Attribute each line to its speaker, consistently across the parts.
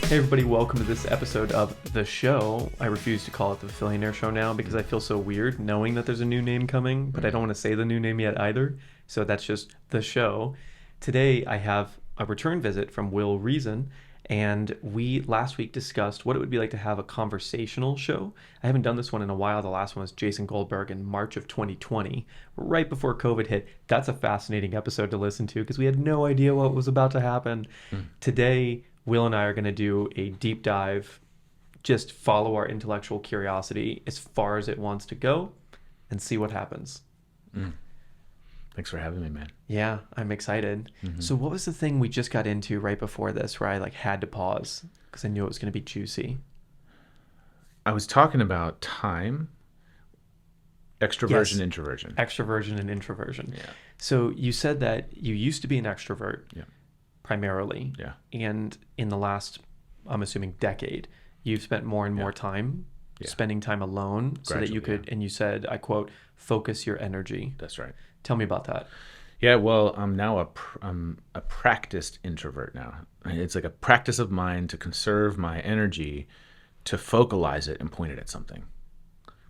Speaker 1: Hey everybody, welcome to this episode of The Show. I refuse to call it the Billionaire Show now because I feel so weird knowing that there's a new name coming, but I don't want to say the new name yet either. So that's just The Show. Today I have a return visit from Will Rezin, and we last week discussed what it would be like to have a conversational show. I haven't done this one in a while. The last one was Jason Goldberg in March of 2020, right before COVID hit. That's a fascinating episode to listen to because we had no idea what was about to happen. Today, Will and I are going to do a deep dive, just follow our intellectual curiosity as far as it wants to go and see what happens.
Speaker 2: Thanks for having me, man.
Speaker 1: Yeah, I'm excited. So what was the thing we just got into right before this where I had to pause because I knew it was going to be juicy?
Speaker 2: I was talking about time, extroversion,
Speaker 1: Yes.
Speaker 2: introversion.
Speaker 1: Extroversion and introversion.
Speaker 2: Yeah.
Speaker 1: So you said that you used to be an extrovert primarily.
Speaker 2: Yeah.
Speaker 1: And in the last, I'm assuming, decade, you've spent more and more time spending time alone so that you
Speaker 2: Gradually,
Speaker 1: could, and you said, I quote, focus your energy.
Speaker 2: That's right.
Speaker 1: Tell me about that.
Speaker 2: Yeah, well, I'm now I'm a practiced introvert now. It's like a practice of mine to conserve my energy, to focalize it and point it at something.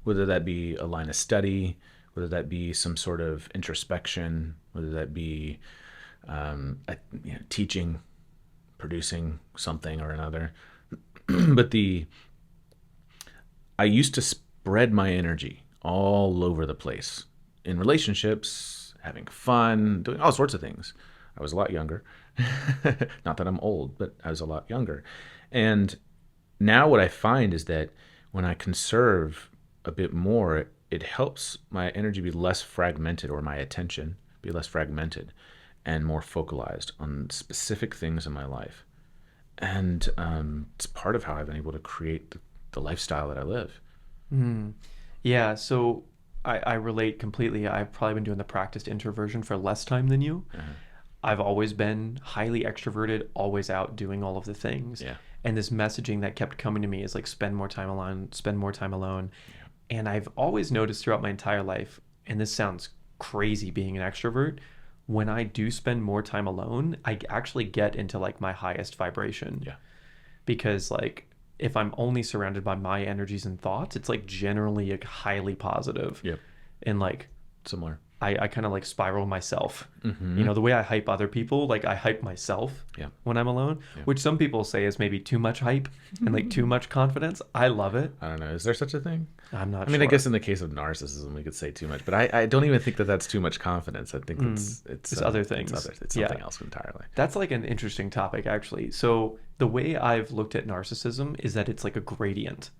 Speaker 2: Whether that be a line of study, whether that be some sort of introspection, whether that be teaching, producing something or another. But I used to spread my energy all over the place in relationships, having fun, doing all sorts of things. I was a lot younger. Not that I'm old, but I was a lot younger. And now what I find is that when I conserve a bit more, it helps my energy be less fragmented, or my attention be less fragmented and more focalized on specific things in my life. And it's part of how I've been able to create the lifestyle that I live.
Speaker 1: Yeah, so I relate completely. I've probably been doing the practiced introversion for less time than you. I've always been highly extroverted, always out doing all of the things.
Speaker 2: Yeah.
Speaker 1: And this messaging that kept coming to me is spend more time alone, spend more time alone. Yeah. And I've always noticed throughout my entire life, and this sounds crazy being an extrovert, when I do spend more time alone, I actually get into my highest vibration.
Speaker 2: Yeah.
Speaker 1: Because if I'm only surrounded by my energies and thoughts, it's generally highly positive.
Speaker 2: Yep.
Speaker 1: And
Speaker 2: Similar.
Speaker 1: I kind of spiral myself. The way I hype other people, I hype myself when I'm alone, which some people say is maybe too much hype and too much confidence. I love it.
Speaker 2: I don't know. Is there such a thing?
Speaker 1: I'm not
Speaker 2: I mean,
Speaker 1: sure.
Speaker 2: I guess in the case of narcissism, we could say too much, but I don't even think that that's too much confidence. I think it's
Speaker 1: other things.
Speaker 2: It's something else entirely.
Speaker 1: That's an interesting topic, actually. So the way I've looked at narcissism is that it's a gradient.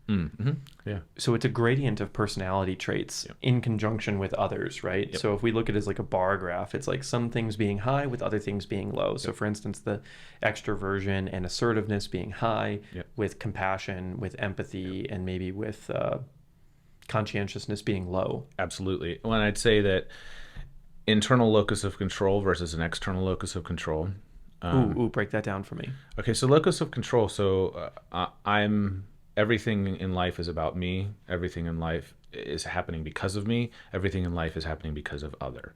Speaker 2: Yeah.
Speaker 1: So it's a gradient of personality traits in conjunction with others, right? So if we look at it as a bar graph, it's some things being high with other things being low. So for instance, the extroversion and assertiveness being high with compassion, with empathy, and maybe with conscientiousness being low.
Speaker 2: Absolutely. Well, I'd say that internal locus of control versus an external locus of control.
Speaker 1: Break that down for me.
Speaker 2: Okay, so locus of control. So everything in life is about me. Everything in life is happening because of me. Everything in life is happening because of other.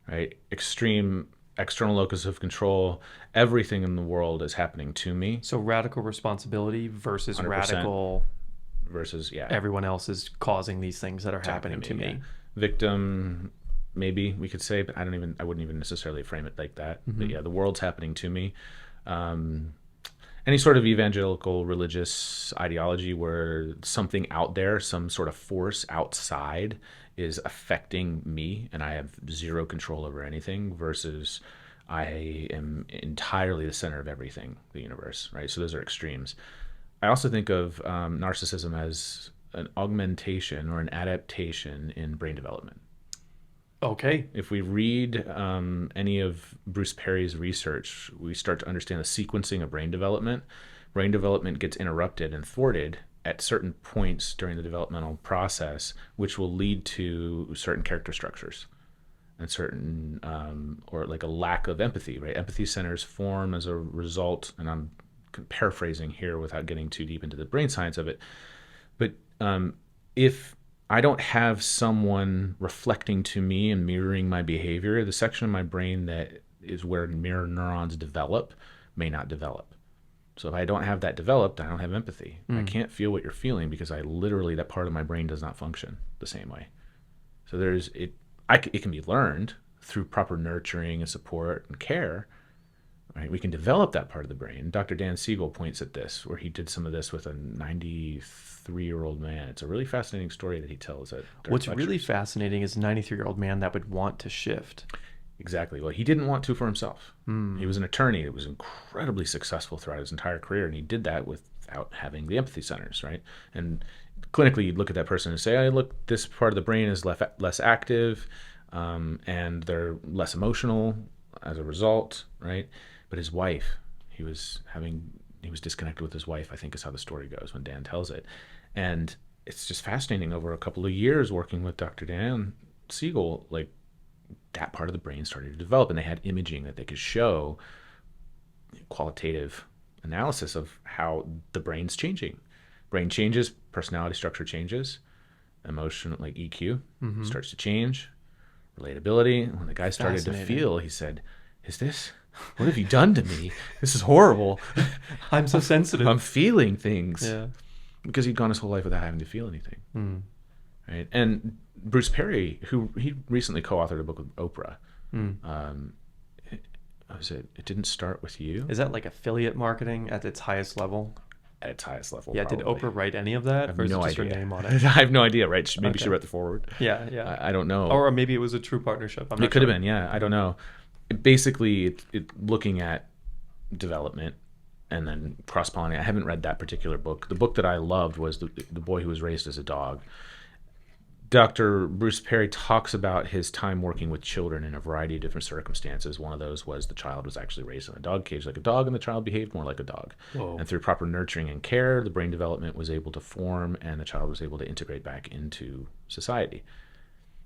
Speaker 2: Right? Extreme external locus of control. Everything in the world is happening to me.
Speaker 1: So radical responsibility versus
Speaker 2: 100%.
Speaker 1: Radical
Speaker 2: versus
Speaker 1: everyone else is causing these things that are happening to me.
Speaker 2: Yeah. Victim, maybe we could say, but I wouldn't even necessarily frame it like that. But yeah, the world's happening to me. Any sort of evangelical religious ideology where something out there, some sort of force outside is affecting me and I have zero control over anything, versus I am entirely the center of everything, the universe, right? So those are extremes. I also think of narcissism as an augmentation or an adaptation in brain development.
Speaker 1: Okay.
Speaker 2: If we read any of Bruce Perry's research, we start to understand the sequencing of brain development. Brain development gets interrupted and thwarted at certain points during the developmental process, which will lead to certain character structures and certain, or a lack of empathy, right? Empathy centers form as a result, and I'm paraphrasing here without getting too deep into the brain science of it. But if I don't have someone reflecting to me and mirroring my behavior, the section of my brain that is where mirror neurons develop may not develop. So if I don't have that developed, I don't have empathy. I can't feel what you're feeling because that part of my brain does not function the same way. So it can be learned through proper nurturing and support and care. Right? We can develop that part of the brain. Dr. Dan Siegel points at this, where he did some of this with a 93-year-old man. It's a really fascinating story that he tells at
Speaker 1: What's really fascinating is a 93-year-old man that would want to shift.
Speaker 2: Exactly. Well, he didn't want to for himself. He was an attorney that was incredibly successful throughout his entire career, and he did that without having the empathy centers, right? And clinically, you'd look at that person and say, "Oh, look, this part of the brain is less active, and they're less emotional as a result," right? But his wife, he was disconnected with his wife, I think is how the story goes when Dan tells it. And it's just fascinating. Over a couple of years working with Dr. Dan Siegel, like, that part of the brain started to develop, and they had imaging that they could show qualitative analysis of how the brain's changing. Brain changes, personality structure changes, emotion, like EQ, starts to change, relatability. When the guy started to feel, he said, what have you done to me? This is horrible.
Speaker 1: I'm so sensitive.
Speaker 2: I'm feeling things.
Speaker 1: Yeah.
Speaker 2: Because he'd gone his whole life without having to feel anything. Right? And Bruce Perry, he recently co-authored a book with Oprah. It Didn't Start With You?
Speaker 1: Is that like affiliate marketing at its highest level?
Speaker 2: At its highest level,
Speaker 1: yeah.
Speaker 2: probably.
Speaker 1: Did Oprah write any of that? Or is it just her name on it?
Speaker 2: I have no idea, right? Maybe she wrote the foreword.
Speaker 1: Yeah.
Speaker 2: I don't know.
Speaker 1: Or maybe it was a true partnership.
Speaker 2: It could have been, yeah. I don't know. Basically, looking at development and then cross-pollinating. I haven't read that particular book. The book that I loved was The Boy Who Was Raised as a Dog. Dr. Bruce Perry talks about his time working with children in a variety of different circumstances. One of those was the child was actually raised in a dog cage like a dog, and the child behaved more like a dog.
Speaker 1: Whoa.
Speaker 2: And through proper nurturing and care, the brain development was able to form, and the child was able to integrate back into society.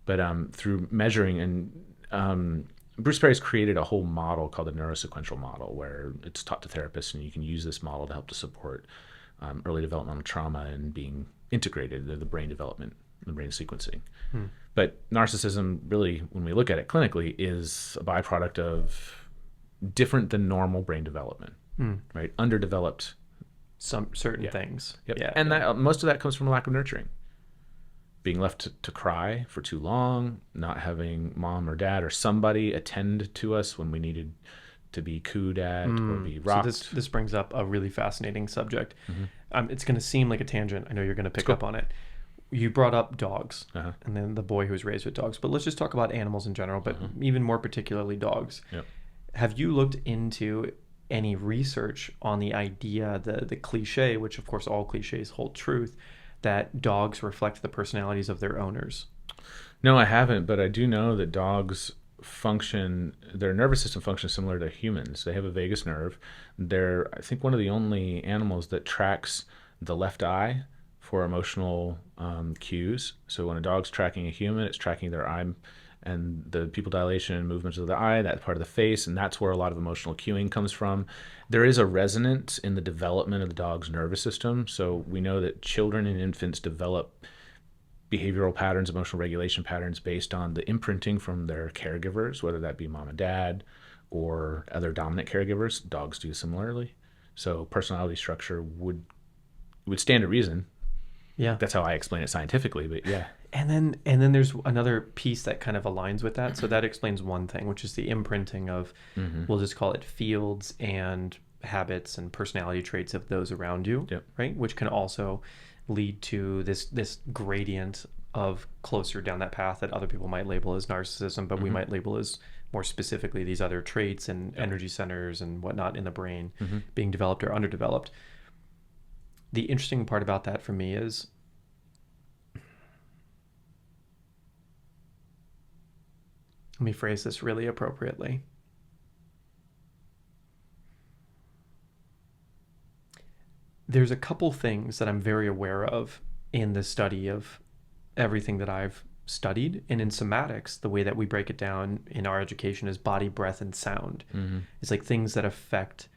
Speaker 2: But through measuring, and Bruce Perry's created a whole model called the Neurosequential Model, where it's taught to therapists, and you can use this model to help to support early developmental trauma and being integrated into the brain development, the brain sequencing. But narcissism, really, when we look at it clinically, is a byproduct of different than normal brain development, right? Underdeveloped.
Speaker 1: Some certain things.
Speaker 2: Yep.
Speaker 1: Yeah.
Speaker 2: And that most of that comes from a lack of nurturing. Being left to cry for too long, not having mom or dad or somebody attend to us when we needed to be cooed at or be rocked.
Speaker 1: So this brings up a really fascinating subject. It's going to seem like a tangent. I know you're going to pick up on it. You brought up dogs, and then the boy who was raised with dogs. But let's just talk about animals in general, but even more particularly dogs.
Speaker 2: Yep.
Speaker 1: Have you looked into any research on the idea, the cliche, which of course all cliches hold truth, that dogs reflect the personalities of their owners?
Speaker 2: No, I haven't, but I do know that dogs their nervous system functions similar to humans. They have a vagus nerve. They're, I think, one of the only animals that tracks the left eye for emotional cues. So when a dog's tracking a human, it's tracking their eye and the pupil dilation and movements of the eye, that part of the face, and that's where a lot of emotional cueing comes from. There is a resonance in the development of the dog's nervous system. So we know that children and infants develop behavioral patterns, emotional regulation patterns based on the imprinting from their caregivers, whether that be mom and dad or other dominant caregivers. Dogs do similarly. So personality structure would stand to reason.
Speaker 1: Yeah.
Speaker 2: That's how I explain it scientifically, but yeah.
Speaker 1: And then there's another piece that kind of aligns with that. So that explains one thing, which is the imprinting of, we'll just call it fields and habits and personality traits of those around you, right? Which can also lead to this gradient of closer down that path that other people might label as narcissism, but we might label as more specifically these other traits and energy centers and whatnot in the brain being developed or underdeveloped. The interesting part about that for me is let me phrase this really appropriately. There's a couple things that I'm very aware of in the study of everything that I've studied. And in somatics, the way that we break it down in our education is body, breath, and sound. It's like things that affect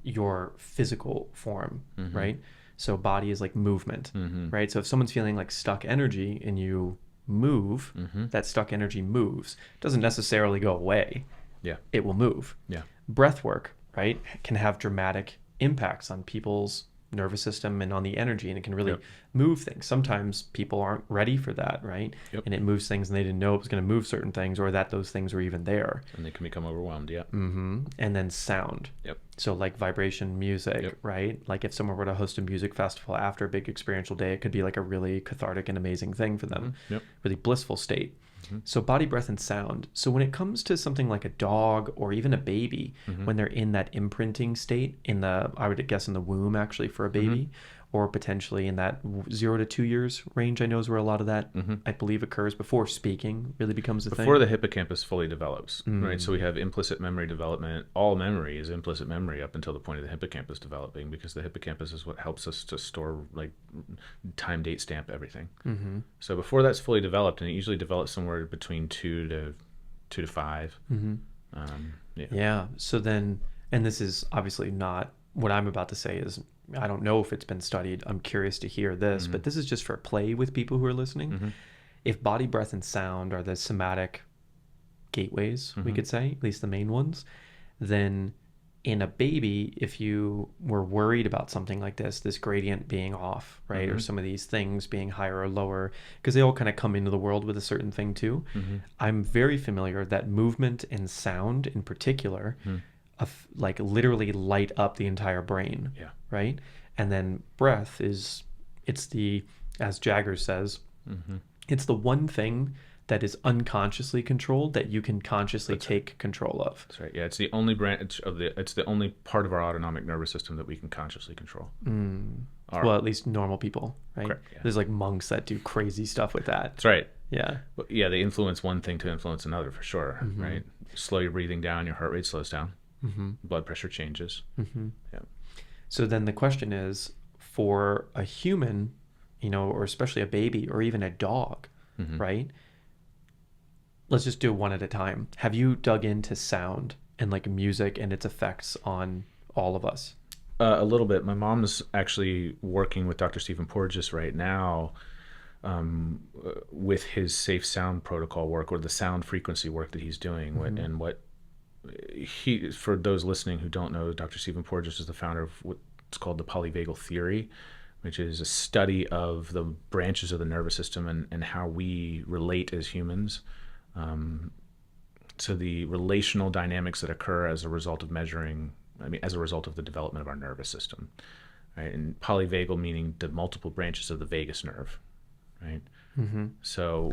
Speaker 1: your physical form, right? So body is like movement, right? So if someone's feeling like stuck energy and you move, that stuck energy moves. It doesn't necessarily go away.
Speaker 2: Yeah.
Speaker 1: It will move.
Speaker 2: Yeah.
Speaker 1: Breath work, right, can have dramatic impacts on people's nervous system and on the energy, and it can really
Speaker 2: Yep.
Speaker 1: move things. Sometimes people aren't ready for that, right?
Speaker 2: Yep.
Speaker 1: And it moves things and they didn't know it was going to move certain things, or that those things were even there.
Speaker 2: And they can become overwhelmed. Yeah.
Speaker 1: And then sound.
Speaker 2: Yep.
Speaker 1: So like vibration music,
Speaker 2: Yep.
Speaker 1: right? Like if someone were to host a music festival after a big experiential day, it could be like a really cathartic and amazing thing for them.
Speaker 2: Yep.
Speaker 1: Really blissful state. So body, breath, and sound. So when it comes to something like a dog or even a baby, when they're in that imprinting state I would guess in the womb actually for a baby, or potentially in that 0 to 2 years range, I know is where a lot of that, I believe, occurs before speaking really becomes a thing.
Speaker 2: Before the hippocampus fully develops, right? So we have implicit memory development. All memory is implicit memory up until the point of the hippocampus developing, because the hippocampus is what helps us to store, like, time, date, stamp, everything. So before that's fully developed, and it usually develops somewhere between 2 to 5.
Speaker 1: Yeah. So then, and this is obviously not what I'm about to say is, I don't know if it's been studied. I'm curious to hear this, but this is just for play with people who are listening. If body, breath, and sound are the somatic gateways, we could say, at least the main ones, then in a baby, if you were worried about something like this gradient being off, right, or some of these things being higher or lower, because they all kind of come into the world with a certain thing too. I'm very familiar that movement and sound in particular, like literally light up the entire brain.
Speaker 2: Yeah.
Speaker 1: Right. And then breath it's the, as Jagger says, it's the one thing that is unconsciously controlled that you can consciously take control of.
Speaker 2: That's right. Yeah, it's the only branch of it's the only part of our autonomic nervous system that we can consciously control.
Speaker 1: Well, at least normal people, right?
Speaker 2: Correct, yeah.
Speaker 1: There's like monks that do crazy stuff with that.
Speaker 2: That's right.
Speaker 1: Yeah.
Speaker 2: But yeah, they influence one thing to influence another for sure, right? Slow your breathing down, your heart rate slows down, blood pressure changes. Yeah.
Speaker 1: So then the question is, for a human, or especially a baby or even a dog, right? Let's just do it one at a time. Have you dug into sound and like music and its effects on all of us?
Speaker 2: A little bit. My mom's actually working with Dr. Stephen Porges right now with his safe sound protocol work, or the sound frequency work that he's doing. And what for those listening who don't know, Dr. Stephen Porges is the founder of what's called the Polyvagal Theory, which is a study of the branches of the nervous system and how we relate as humans. So the relational dynamics that occur as a result of as a result of the development of our nervous system, right? And polyvagal meaning the multiple branches of the vagus nerve, right? So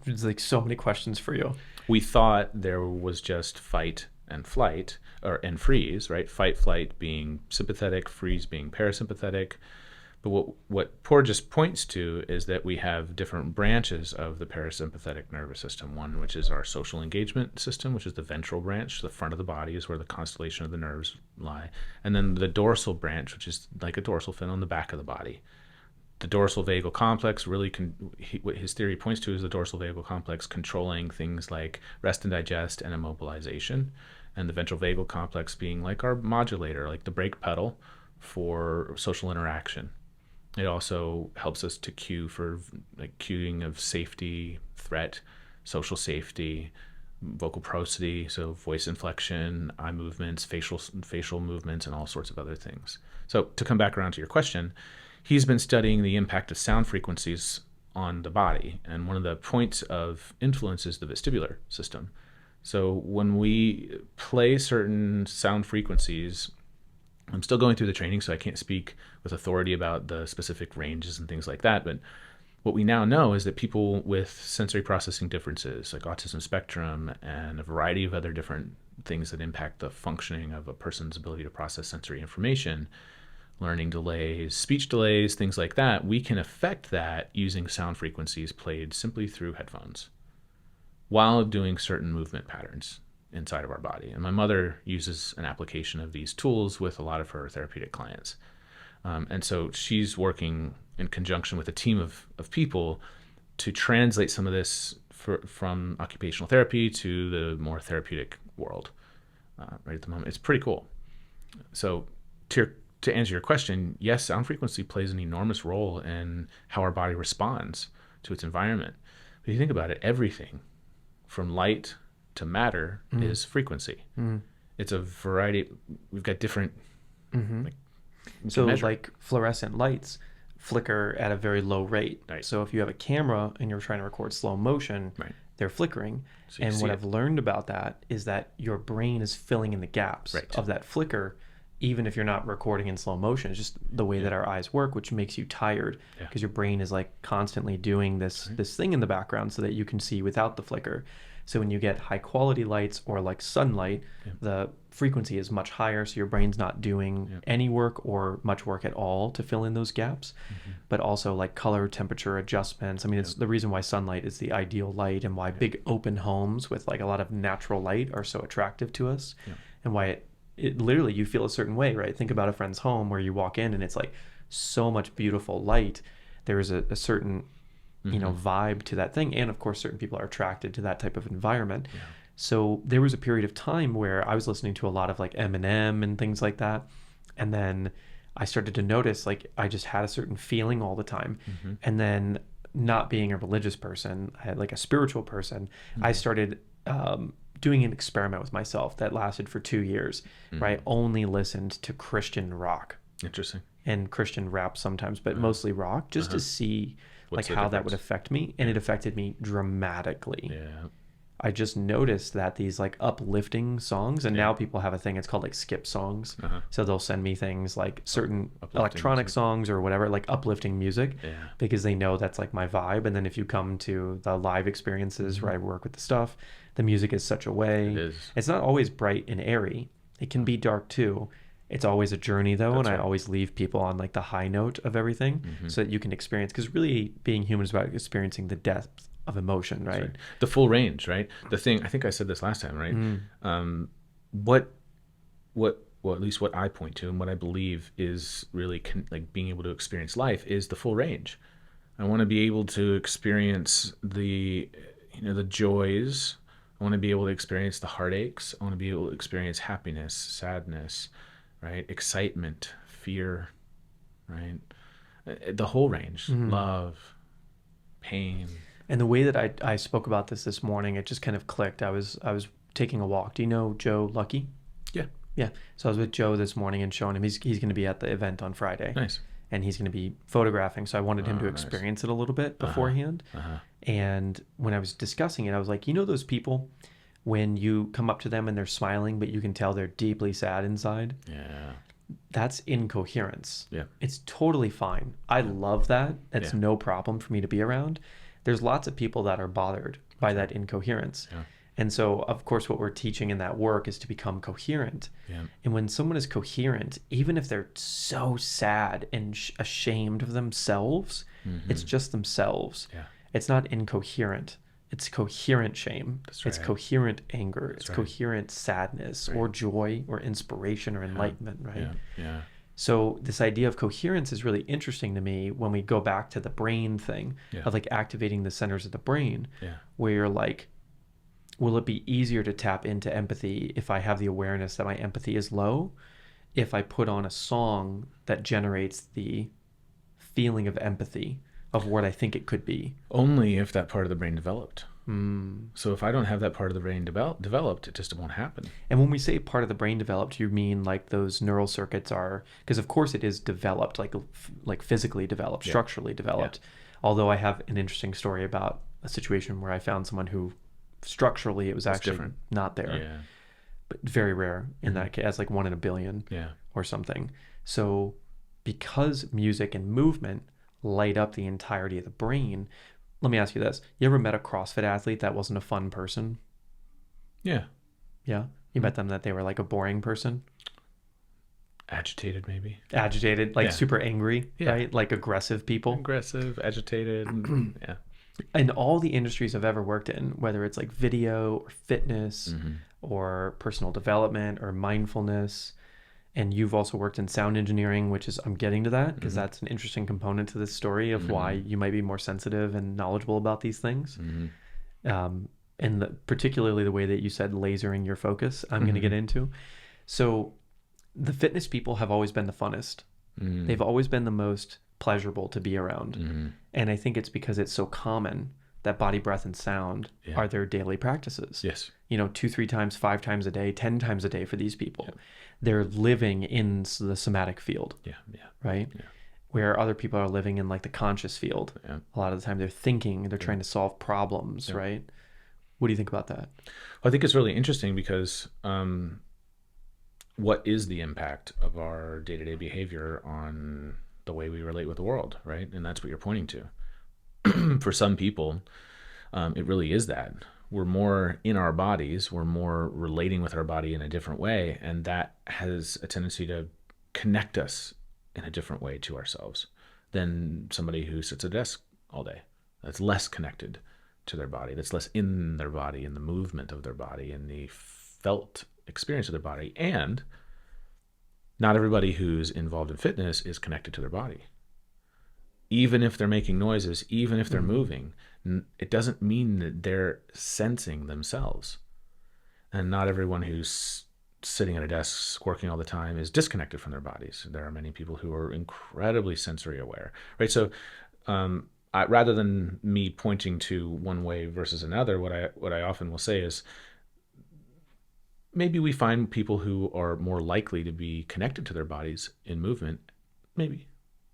Speaker 1: there's like so many questions for you.
Speaker 2: We thought there was just fight and flight, and freeze, right? Fight, flight being sympathetic, freeze being parasympathetic. But what Porges points to is that we have different branches of the parasympathetic nervous system. One, which is our social engagement system, which is the ventral branch. The front of the body is where the constellation of the nerves lie. And then the dorsal branch, which is like a dorsal fin on the back of the body. The dorsal vagal complex really what his theory points to is the dorsal vagal complex controlling things like rest and digest and immobilization. And the ventral vagal complex being like our modulator, like the brake pedal for social interaction. It also helps us to cue for like cueing of safety, threat, social safety, vocal prosody, so voice inflection, eye movements, facial movements, and all sorts of other things. So to come back around to your question, he's been studying the impact of sound frequencies on the body, and one of the points of influence is the vestibular system. So when we play certain sound frequencies, I'm still going through the training, so I can't speak with authority about the specific ranges and things like that. But what we now know is that people with sensory processing differences, like autism spectrum and a variety of other different things that impact the functioning of a person's ability to process sensory information, learning delays, speech delays, things like that, we can affect that using sound frequencies played simply through headphones while doing certain movement patterns inside of our body. And my mother uses an application of these tools with a lot of her therapeutic clients. And so she's working in conjunction with a team of people to translate some of this from occupational therapy to the more therapeutic world right at the moment. It's pretty cool. So to answer your question, yes, sound frequency plays an enormous role in how our body responds to its environment. But if you think about it, everything from light to matter is frequency. It's a variety. We've got different
Speaker 1: Mm-hmm.
Speaker 2: Like, you
Speaker 1: So
Speaker 2: can measure.
Speaker 1: like fluorescent lights flicker at a very low rate.
Speaker 2: Right.
Speaker 1: So if you have a camera and you're trying to record slow motion,
Speaker 2: Right.
Speaker 1: they're flickering.
Speaker 2: So you
Speaker 1: And
Speaker 2: see
Speaker 1: what
Speaker 2: it.
Speaker 1: I've learned about that is that your brain is filling in the gaps
Speaker 2: Right.
Speaker 1: of that flicker, even if you're not recording in slow motion. It's just the way that our eyes work, which makes you tired
Speaker 2: Yeah.
Speaker 1: because your brain is like constantly doing this thing in the background so that you can see without the flicker. So when you get high quality lights or like sunlight, the frequency is much higher, so your brain's not doing any work or much work at all to fill in those gaps. But also like color temperature adjustments. I mean, it's the reason why sunlight is the ideal light and why big open homes with like a lot of natural light are so attractive to us, and why it literally, you feel a certain way, right? Think about a friend's home where you walk in and it's like so much beautiful light. There is a certain vibe to that thing, and of course certain people are attracted to that type of environment. So there was a period of time where I was listening to a lot of like Eminem and things like that, and then I started to notice like I just had a certain feeling all the time. And then, not being a religious person, I had like a spiritual person, I started doing an experiment with myself that lasted for 2 years, where I only listened to Christian rock
Speaker 2: Interesting.
Speaker 1: and Christian rap sometimes, but mostly rock, just to see
Speaker 2: What's
Speaker 1: like
Speaker 2: the
Speaker 1: how that would
Speaker 2: difference?
Speaker 1: affect me. And it affected me dramatically.
Speaker 2: Yeah.
Speaker 1: I just noticed that these like uplifting songs, and now people have a thing, it's called like skip songs. So they'll send me things like certain
Speaker 2: Uplifting
Speaker 1: electronic
Speaker 2: music.
Speaker 1: songs or whatever, like uplifting music,
Speaker 2: Yeah.
Speaker 1: because they know that's like my vibe. And then if you come to the live experiences where I work with the stuff, the music is such a way.
Speaker 2: It is.
Speaker 1: It's not always bright and airy. It can be dark too. It's always a journey though,
Speaker 2: That's
Speaker 1: and I
Speaker 2: right.
Speaker 1: always leave people on like the high note of everything so that you can experience, because really being human is about experiencing the depth of emotion, right?
Speaker 2: The full range, right? The thing, I think I said this last time, right? What, well, at least what I point to and what I believe is really like being able to experience life is the full range. I want to be able to experience the joys. I want to be able to experience the heartaches. I want to be able to experience happiness, sadness, right? Excitement, fear, right? The whole range, love, pain.
Speaker 1: And the way that I spoke about this morning, it just kind of clicked. I was taking a walk. Do you know Joe Lucky?
Speaker 2: Yeah.
Speaker 1: Yeah. So I was with Joe this morning and showing him he's going to be at the event on Friday.
Speaker 2: Nice.
Speaker 1: And he's going to be photographing. So I wanted him to
Speaker 2: nice.
Speaker 1: experience it a little bit beforehand. And when I was discussing it, I was like, you know those people when you come up to them and they're smiling, but you can tell they're deeply sad inside?
Speaker 2: Yeah.
Speaker 1: That's incoherence.
Speaker 2: Yeah.
Speaker 1: It's totally fine. I love that. That's
Speaker 2: Yeah.
Speaker 1: no problem for me to be around. There's lots of people that are bothered by that incoherence.
Speaker 2: Yeah.
Speaker 1: And so, of course, what we're teaching in that work is to become coherent.
Speaker 2: Yeah.
Speaker 1: And when someone is coherent, even if they're so sad and ashamed of themselves, it's just themselves.
Speaker 2: Yeah.
Speaker 1: It's not incoherent. It's coherent shame.
Speaker 2: That's
Speaker 1: It's
Speaker 2: right.
Speaker 1: coherent anger. It's
Speaker 2: right.
Speaker 1: coherent sadness or joy or inspiration or enlightenment, right?
Speaker 2: Yeah. Yeah.
Speaker 1: So this idea of coherence is really interesting to me when we go back to the brain thing of like activating the centers of the brain, where you're like, will it be easier to tap into empathy if I have the awareness that my empathy is low, if I put on a song that generates the feeling of empathy of what I think it could be?
Speaker 2: Only if that part of the brain developed. So if I don't have that part of the brain developed, it just won't happen.
Speaker 1: And when we say part of the brain developed, you mean like those neural circuits are, because of course it is developed, like physically developed, structurally developed. Although I have an interesting story about a situation where I found someone who structurally it was actually
Speaker 2: different.
Speaker 1: not there,
Speaker 2: Yeah.
Speaker 1: but very rare in that case, like 1 in a billion
Speaker 2: Yeah.
Speaker 1: or something. So because music and movement light up the entirety of the brain, let me ask you this. You ever met a CrossFit athlete that wasn't a fun person?
Speaker 2: Yeah.
Speaker 1: Yeah? You met them that they were like a boring person?
Speaker 2: Agitated, maybe.
Speaker 1: Agitated, like
Speaker 2: Yeah.
Speaker 1: super angry,
Speaker 2: Yeah.
Speaker 1: right? Like aggressive people.
Speaker 2: Aggressive, agitated. Yeah.
Speaker 1: In all the industries I've ever worked in, whether it's like video or fitness or personal development or mindfulness, and you've also worked in sound engineering, which is, I'm getting to that because that's an interesting component to this story of why you might be more sensitive and knowledgeable about these things. And particularly the way that you said lasering your focus, I'm going to get into. So the fitness people have always been the funnest. They've always been the most pleasurable to be around. And I think it's because it's so common that body, breath, and sound
Speaker 2: Yeah.
Speaker 1: are their daily practices.
Speaker 2: Yes.
Speaker 1: 2, 3 times, 5 times a day, 10 times a day for these people.
Speaker 2: Yeah.
Speaker 1: They're living in the somatic field,
Speaker 2: Yeah. Yeah.
Speaker 1: right?
Speaker 2: Yeah.
Speaker 1: Where other people are living in like the conscious field.
Speaker 2: Yeah.
Speaker 1: A lot of the time they're thinking, they're trying to solve problems, right? What do you think about that?
Speaker 2: I think it's really interesting because what is the impact of our day-to-day behavior on the way we relate with the world, right? And that's what you're pointing to. For some people, it really is that. We're more in our bodies, we're more relating with our body in a different way, and that has a tendency to connect us in a different way to ourselves than somebody who sits at a desk all day. That's less connected to their body, that's less in their body, in the movement of their body, in the felt experience of their body. And not everybody who's involved in fitness is connected to their body. Even if they're making noises, even if they're moving, it doesn't mean that they're sensing themselves. And not everyone who's sitting at a desk working all the time is disconnected from their bodies. There are many people who are incredibly sensory aware, right? So rather than me pointing to one way versus another, what I often will say is, maybe we find people who are more likely to be connected to their bodies in movement, maybe.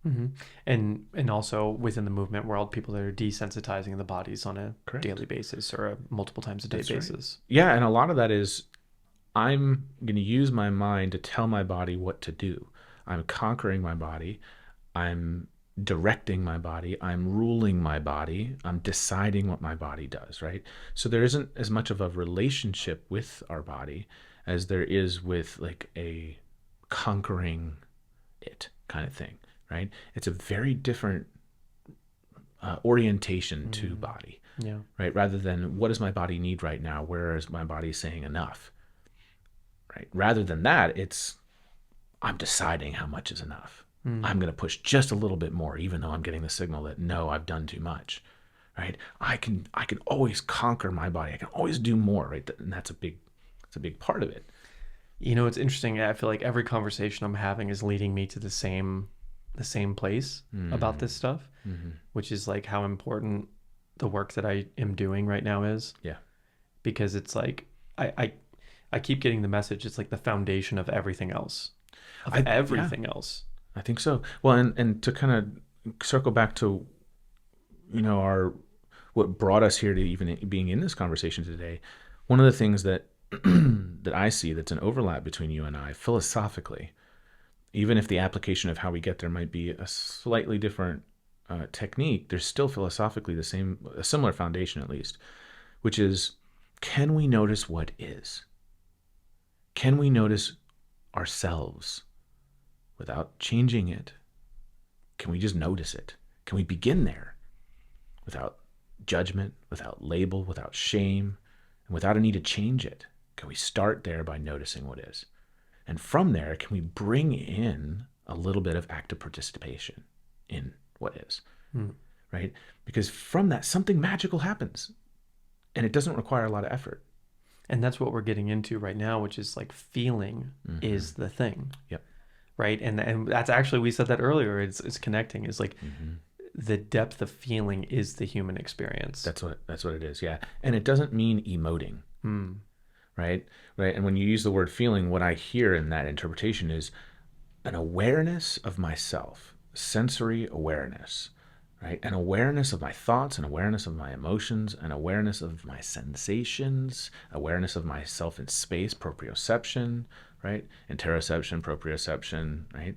Speaker 1: Mm-hmm. And also within the movement world, people that are desensitizing the bodies on a
Speaker 2: Correct.
Speaker 1: daily basis or a multiple times a day basis.
Speaker 2: Right. Yeah, and a lot of that is I'm going to use my mind to tell my body what to do. I'm conquering my body. I'm directing my body. I'm ruling my body. I'm deciding what my body does, right? So there isn't as much of a relationship with our body as there is with like a conquering it kind of thing, right? It's a very different orientation to body, right? Rather than what does my body need right now? Where is my body saying enough, right? Rather than that, it's I'm deciding how much is enough. I'm going to push just a little bit more, even though I'm getting the signal that no, I've done too much, right? I can always conquer my body. I can always do more, right? And that's a big part of it.
Speaker 1: It's interesting. I feel like every conversation I'm having is leading me to the same place about this stuff, which is like how important the work that I am doing right now is.
Speaker 2: Yeah.
Speaker 1: Because it's like I keep getting the message. It's like the foundation of everything else. Everything else.
Speaker 2: I think so. Well, and to kind of circle back to, what brought us here to even being in this conversation today, one of the things that that I see that's an overlap between you and I philosophically, even if the application of how we get there might be a slightly different technique, there's still philosophically a similar foundation at least, which is, can we notice what is? Can we notice ourselves without changing it? Can we just notice it? Can we begin there without judgment, without label, without shame, and without a need to change it? Can we start there by noticing what is? And from there, can we bring in a little bit of active participation in what is, right? Because from that, something magical happens, and it doesn't require a lot of effort.
Speaker 1: And that's what we're getting into right now, which is like feeling is the thing.
Speaker 2: Yep.
Speaker 1: Right. And that's actually, we said that earlier, it's connecting, is like the depth of feeling is the human experience.
Speaker 2: That's what it is. Yeah. And it doesn't mean emoting. Right. And when you use the word feeling, what I hear in that interpretation is an awareness of myself, sensory awareness, right? An awareness of my thoughts, an awareness of my emotions, an awareness of my sensations, awareness of myself in space, proprioception, right? Interoception, proprioception, right?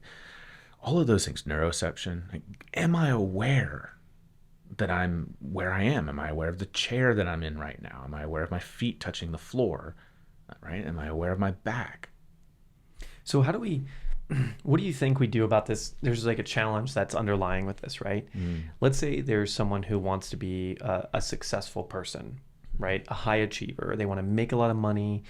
Speaker 2: All of those things, neuroception. Like, am I aware that I'm where I am? Am I aware of the chair that I'm in right now? Am I aware of my feet touching the floor, right? Am I aware of my back?
Speaker 1: So what do you think we do about this? There's like a challenge that's underlying with this, right? Let's say there's someone who wants to be a successful person, right? A high achiever. They want to make a lot of money.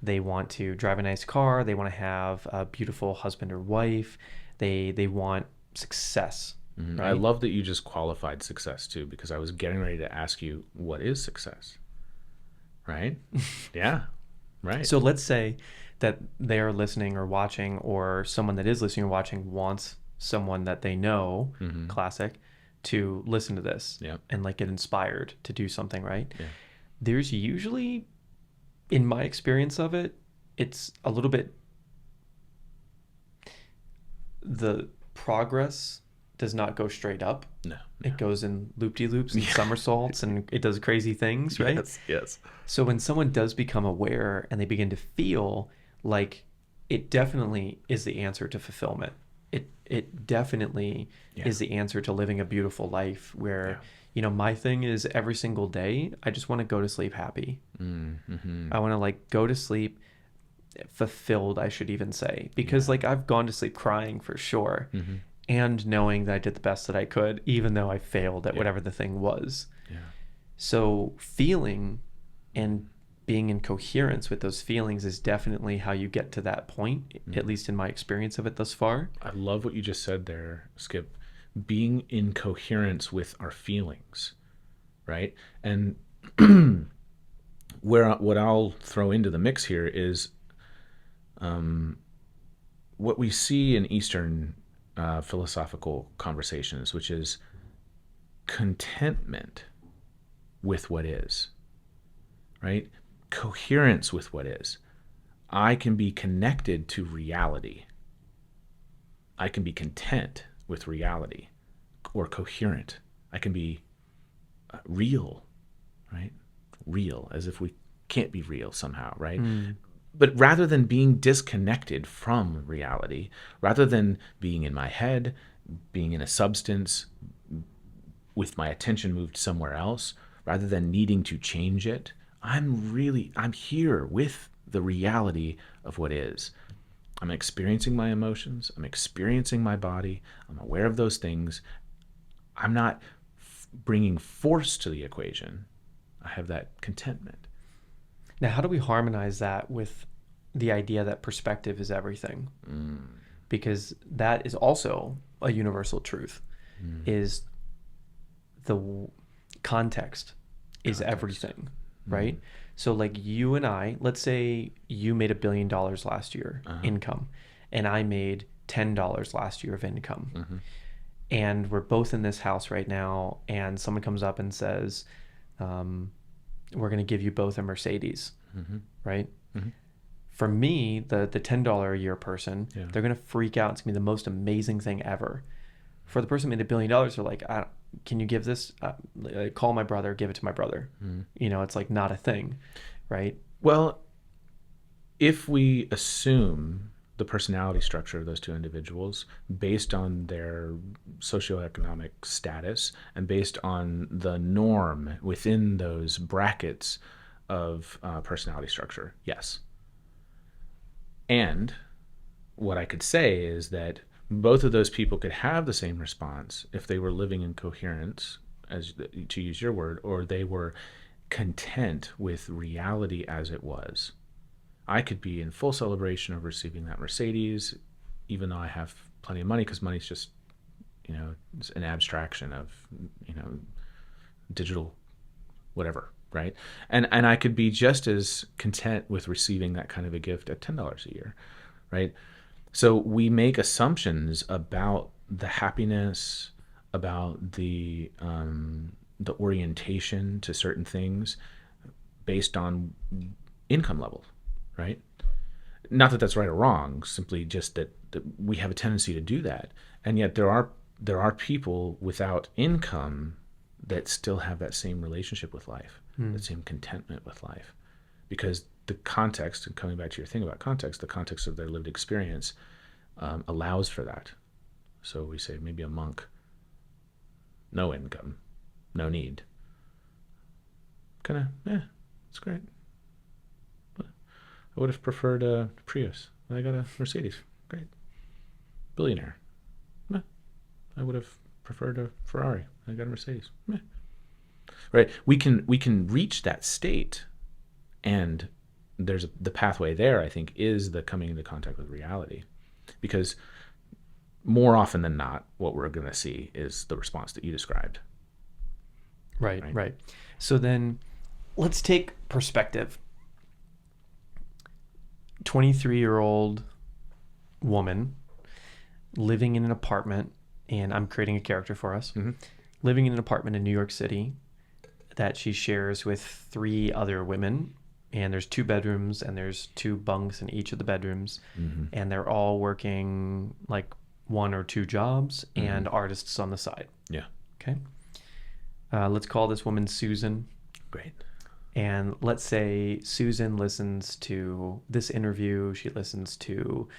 Speaker 1: They want to drive a nice car. They want to have a beautiful husband or wife. They want success. Right?
Speaker 2: I love that you just qualified success too, because I was getting ready to ask you, what is success? Right? Yeah. Right.
Speaker 1: So let's say that they are listening or watching, or someone that is listening or watching wants someone that they know, classic, to listen to this
Speaker 2: Yeah.
Speaker 1: and like get inspired to do something, right?
Speaker 2: Yeah.
Speaker 1: There's usually, in my experience of it, it's a little bit, the progress does not go straight up.
Speaker 2: No.
Speaker 1: It goes in loop-de-loops and somersaults, and it does crazy things, right?
Speaker 2: Yes.
Speaker 1: So when someone does become aware and they begin to feel like it definitely is the answer to fulfillment. It definitely is the answer to living a beautiful life where, my thing is every single day, I just want to go to sleep happy.
Speaker 2: Mm-hmm.
Speaker 1: I want to like go to sleep fulfilled, I should even say, because like I've gone to sleep crying for sure.
Speaker 2: Mm-hmm.
Speaker 1: And knowing that I did the best that I could, even though I failed at whatever the thing was.
Speaker 2: Yeah.
Speaker 1: So feeling and being in coherence with those feelings is definitely how you get to that point, at least in my experience of it thus far.
Speaker 2: I love what you just said there, Skip. Being in coherence with our feelings, right? And what I'll throw into the mix here is what we see in Eastern philosophical conversations, which is contentment with what is, right? Coherence with what is. I can be connected to reality. I can be content with reality, or coherent. I can be real, right? Real, as if we can't be real somehow, right? But rather than being disconnected from reality, rather than being in my head, being in a substance with my attention moved somewhere else, rather than needing to change it, I'm here with the reality of what is. I'm experiencing my emotions. I'm experiencing my body. I'm aware of those things. I'm not bringing force to the equation. I have that contentment.
Speaker 1: Now, how do we harmonize that with the idea that perspective is everything? Because that is also a universal truth, is the context is everything, right? So like you and I, let's say you made $1 billion last year income, and I made $10 last year of income. And we're both in this house right now, and someone comes up and says, we're going to give you both a Mercedes, right? For me, the $10 a year person, they're going to freak out. It's going to be the most amazing thing ever. For the person who made $1 billion, they're like, can you give this? Call my brother, give it to my brother. It's like not a thing, right?
Speaker 2: Well, if we assume the personality structure of those two individuals based on their socioeconomic status and based on the norm within those brackets of personality structure, yes. And what I could say is that both of those people could have the same response if they were living in coherence, as to use your word, or they were content with reality as it was. I could be in full celebration of receiving that Mercedes, even though I have plenty of money, because money's just, it's an abstraction of, digital whatever, right? And I could be just as content with receiving that kind of a gift at $10 a year, right? So we make assumptions about the happiness, about the orientation to certain things based on income level, right? Not that that's right or wrong, simply just that we have a tendency to do that. And yet there are people without income that still have that same relationship with life, that same contentment with life. Because the context, and coming back to your thing about context, the context of their lived experience allows for that. So we say maybe a monk, no income, no need. Kind of, it's great. But I would have preferred a Prius. I got a Mercedes. Great. Billionaire. I would have preferred a Ferrari. I got a Mercedes. Right? We can reach that state, and there's the pathway there, I think, is the coming into contact with reality. Because more often than not, what we're going to see is the response that you described.
Speaker 1: Right. So then let's take perspective. 23-year-old woman living in an apartment, and I'm creating a character for us, living in an apartment in New York City that she shares with 3 other women. And there's 2 bedrooms and there's 2 bunks in each of the bedrooms.
Speaker 2: Mm-hmm.
Speaker 1: And they're all working like 1 or 2 jobs and artists on the side.
Speaker 2: Yeah.
Speaker 1: Okay. Let's call this woman Susan.
Speaker 2: Great.
Speaker 1: And let's say Susan listens to this interview. She listens to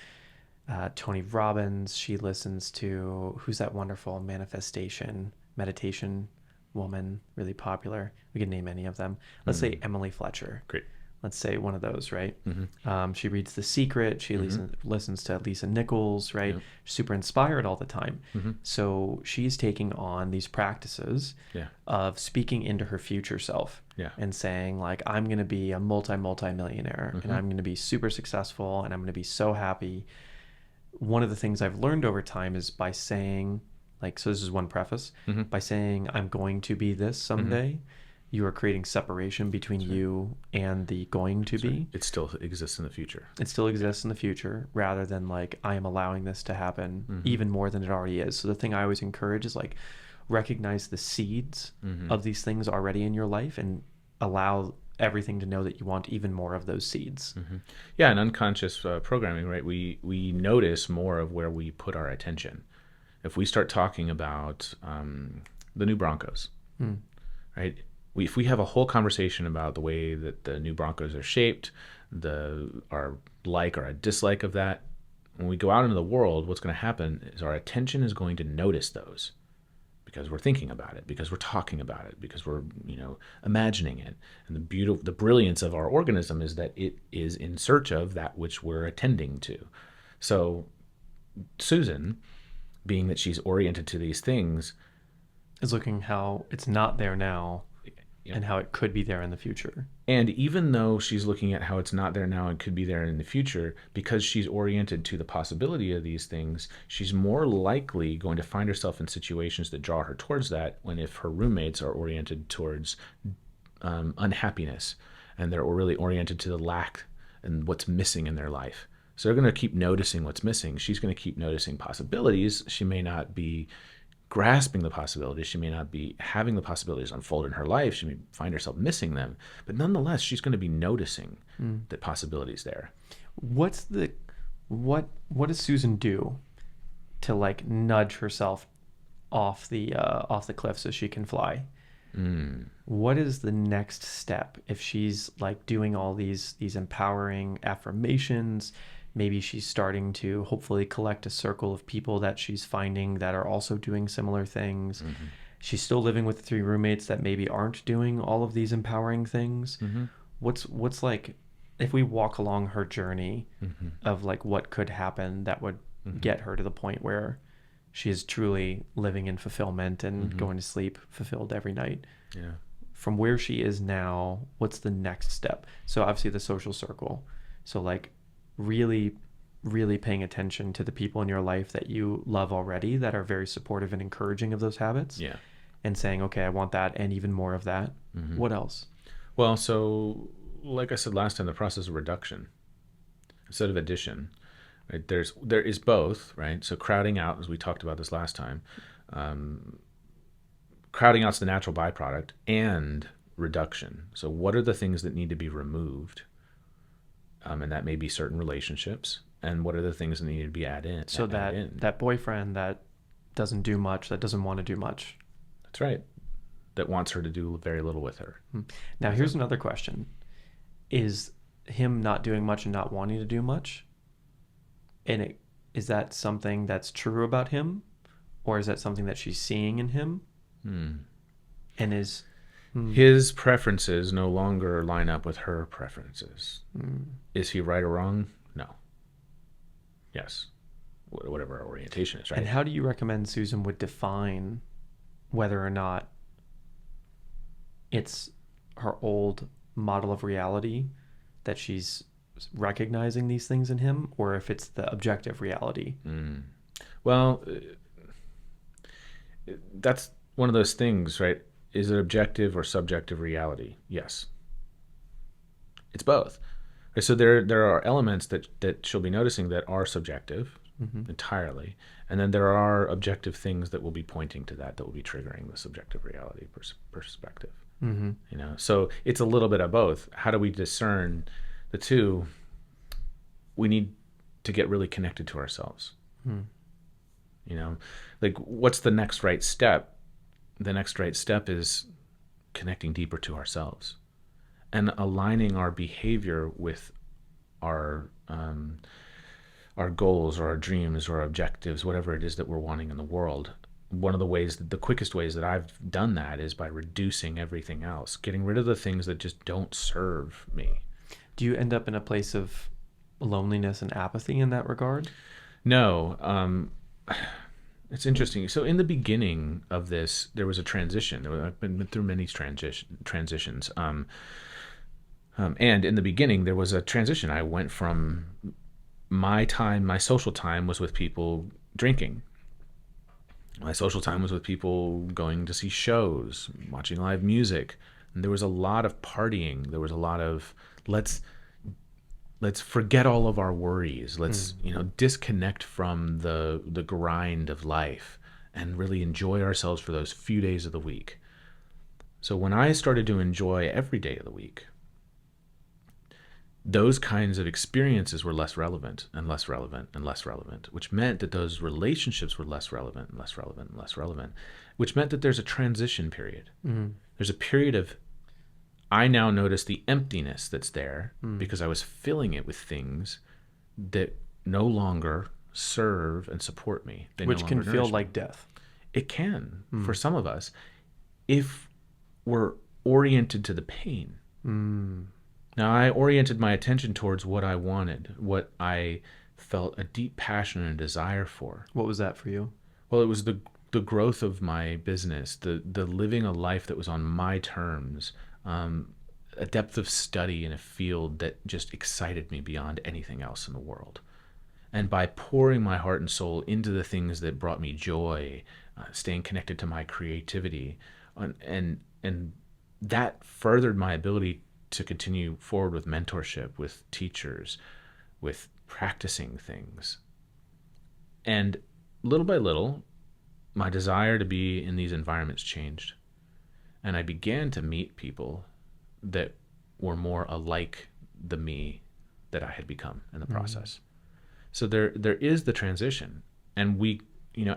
Speaker 1: Tony Robbins. She listens to, who's that wonderful meditation woman, really popular. We could name any of them. Let's say Emily Fletcher.
Speaker 2: Great.
Speaker 1: Let's say one of those, right? She reads The Secret. She listens to Lisa Nichols, right?
Speaker 2: Yep.
Speaker 1: Super inspired all the time. So she's taking on these practices of speaking into her future self and saying, like, I'm going to be a multi-millionaire and I'm going to be super successful and I'm going to be so happy. One of the things I've learned over time is by saying, like, so this is one preface, by saying I'm going to be this someday, you are creating separation between you and the going to be.
Speaker 2: It still exists in the future.
Speaker 1: It still exists in the future, rather than like, I am allowing this to happen even more than it already is. So the thing I always encourage is like, recognize the seeds of these things already in your life and allow everything to know that you want even more of those seeds.
Speaker 2: Yeah, and unconscious programming, right? We notice more of where we put our attention. If we start talking about the new Broncos, right? If we have a whole conversation about the way that the new Broncos are shaped, our like or a dislike of that, when we go out into the world, what's going to happen is our attention is going to notice those because we're thinking about it, because we're talking about it, because we're imagining it. And the brilliance of our organism is that it is in search of that which we're attending to. So Susan, being that she's oriented to these things,
Speaker 1: is looking how it's not there now and how it could be there in the future.
Speaker 2: And even though she's looking at how it's not there now and could be there in the future, because she's oriented to the possibility of these things, she's more likely going to find herself in situations that draw her towards that, when if her roommates are oriented towards unhappiness and they're really oriented to the lack and what's missing in their life. So they're going to keep noticing what's missing. She's going to keep noticing possibilities. She may not be grasping the possibilities. She may not be having the possibilities unfold in her life. She may find herself missing them. But nonetheless, she's going to be noticing the possibilities there.
Speaker 1: What does Susan do to like nudge herself off the cliff so she can fly? What is the next step if she's like doing all these empowering affirmations? Maybe she's starting to hopefully collect a circle of people that she's finding that are also doing similar things. She's still living with 3 roommates that maybe aren't doing all of these empowering things. What's like, if we walk along her journey of like what could happen that would get her to the point where she is truly living in fulfillment and going to sleep fulfilled every night.
Speaker 2: Yeah.
Speaker 1: From where she is now, what's the next step? So obviously the social circle. So like really, really paying attention to the people in your life that you love already that are very supportive and encouraging of those habits.
Speaker 2: Yeah.
Speaker 1: And saying, okay, I want that and even more of that. What else?
Speaker 2: Well, so like I said last time, the process of reduction instead of addition. Right? There is both, right? So crowding out, as we talked about this last time, crowding out's the natural byproduct, and reduction. So what are the things that need to be removed? And that may be certain relationships. And what are the things that need to be added in?
Speaker 1: So that boyfriend that doesn't do much, that doesn't want to do much.
Speaker 2: That's right. That wants her to do very little with her.
Speaker 1: Now, here's another question. Is him not doing much and not wanting to do much, is that something that's true about him? Or is that something that she's seeing in him? And is...
Speaker 2: His preferences no longer line up with her preferences. Is he right or wrong? No. Yes. Whatever our orientation is, right?
Speaker 1: And how do you recommend Susan would define whether or not it's her old model of reality that she's recognizing these things in him, or if it's the objective reality?
Speaker 2: Well, that's one of those things, right? Is it objective or subjective reality? Yes. It's both. So there are elements that she'll be noticing that are subjective entirely, And then there are objective things that will be pointing to that will be triggering the subjective reality perspective.
Speaker 1: Mm-hmm.
Speaker 2: You know, so it's a little bit of both. How do we discern the two? We need to get really connected to ourselves.
Speaker 1: Mm.
Speaker 2: You know, like what's the next right step? The next right step is connecting deeper to ourselves and aligning our behavior with our goals or our dreams or our objectives, whatever it is that we're wanting in the world. One of the quickest ways that I've done that is by reducing everything else, getting rid of the things that just don't serve me.
Speaker 1: Do you end up in a place of loneliness and apathy in that regard?
Speaker 2: No. It's interesting. So in the beginning of this, there was a transition. I've been through many transitions. And in the beginning, there was a transition. I went from my social time was with people drinking. My social time was with people going to see shows, watching live music. And there was a lot of partying. There was a lot of let's forget all of our worries. Let's disconnect from the grind of life and really enjoy ourselves for those few days of the week. So when I started to enjoy every day of the week, those kinds of experiences were less relevant and less relevant and less relevant, which meant that those relationships were less relevant and less relevant and less relevant, which meant that there's a transition period. Mm-hmm. There's a period of, I now notice the emptiness that's there because I was filling it with things that no longer serve and support me.
Speaker 1: Which can feel like death.
Speaker 2: It can, for some of us, if we're oriented to the pain. Now, I oriented my attention towards what I wanted, what I felt a deep passion and a desire for.
Speaker 1: What was that for you?
Speaker 2: Well, it was the growth of my business, the living a life that was on my terms, a depth of study in a field that just excited me beyond anything else in the world. And by pouring my heart and soul into the things that brought me joy, staying connected to my creativity, and that furthered my ability to continue forward with mentorship, with teachers, with practicing things. And little by little, my desire to be in these environments changed. And I began to meet people that were more alike the me that I had become in the process. So there is the transition. And we,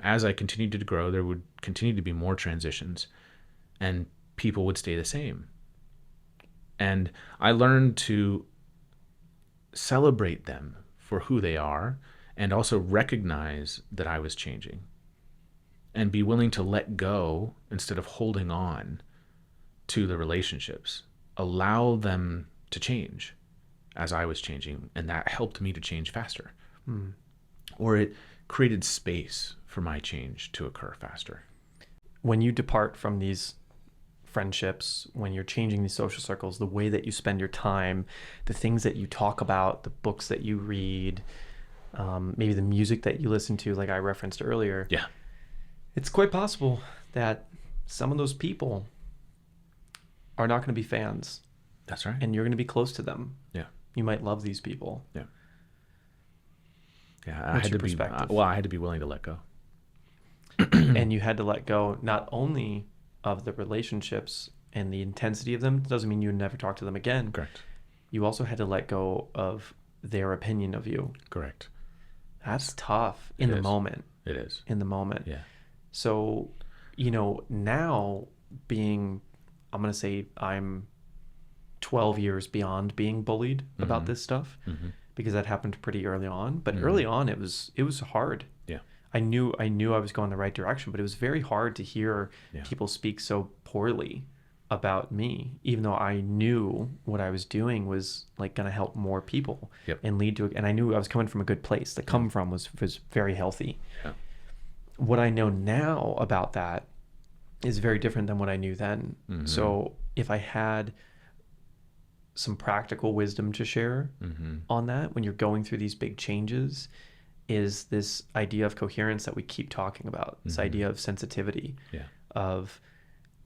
Speaker 2: as I continued to grow, there would continue to be more transitions and people would stay the same. And I learned to celebrate them for who they are and also recognize that I was changing and be willing to let go instead of holding on to the relationships. Allow them to change as I was changing, and that helped me to change faster. Or it created space for my change to occur faster.
Speaker 1: When you depart from these friendships, when you're changing these social circles, the way that you spend your time, the things that you talk about, the books that you read, maybe the music that you listen to, like I referenced earlier.
Speaker 2: Yeah.
Speaker 1: It's quite possible that some of those people are not going to be fans.
Speaker 2: That's right.
Speaker 1: And you're going to be close to them.
Speaker 2: Yeah.
Speaker 1: You might love these people.
Speaker 2: Yeah. Yeah.
Speaker 1: What's your perspective?
Speaker 2: I had to be willing to let go.
Speaker 1: And you had to let go not only of the relationships and the intensity of them. It doesn't mean you would never talk to them again.
Speaker 2: Correct.
Speaker 1: You also had to let go of their opinion of you.
Speaker 2: Correct.
Speaker 1: That's tough in the moment.
Speaker 2: It is.
Speaker 1: In the moment.
Speaker 2: Yeah.
Speaker 1: So, now being, I'm going to say I'm 12 years beyond being bullied about this stuff because that happened pretty early on. But early on, it was hard.
Speaker 2: Yeah.
Speaker 1: I knew I was going the right direction, but it was very hard to hear people speak so poorly about me, even though I knew what I was doing was like going to help more people and lead to it. And I knew I was coming from a good place. The come from was very healthy. Yeah. What I know now about that is very different than what I knew then. So if I had some practical wisdom to share on that, when you're going through these big changes, is this idea of coherence that we keep talking about, this idea of sensitivity, of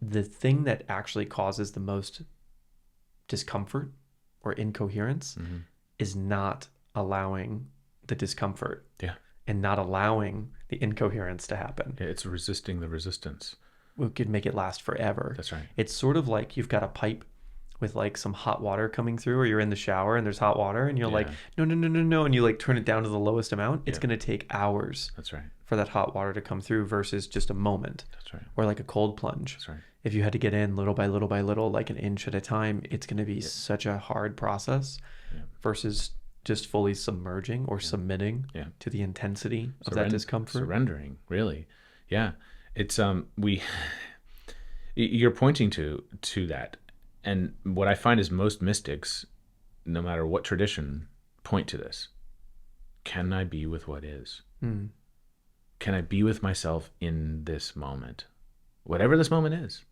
Speaker 1: the thing that actually causes the most discomfort or incoherence is not allowing the discomfort.
Speaker 2: Yeah.
Speaker 1: and not allowing the incoherence to happen.
Speaker 2: It's resisting the resistance.
Speaker 1: We could make it last forever.
Speaker 2: That's right.
Speaker 1: It's sort of like you've got a pipe with like some hot water coming through, or you're in the shower and there's hot water and you're like, no, no, no, no, no. And you like turn it down to the lowest amount. It's going to take hours.
Speaker 2: That's right.
Speaker 1: For that hot water to come through versus just a moment.
Speaker 2: That's right.
Speaker 1: Or like a cold plunge.
Speaker 2: That's right.
Speaker 1: If you had to get in little by little by little, like an inch at a time, it's going to be such a hard process versus just fully submerging or submitting to the intensity of that discomfort.
Speaker 2: Surrendering, really. Yeah. It's you're pointing to that. And what I find is most mystics, no matter what tradition, point to this. Can I be with what is? Can I be with myself in this moment? Whatever this moment is.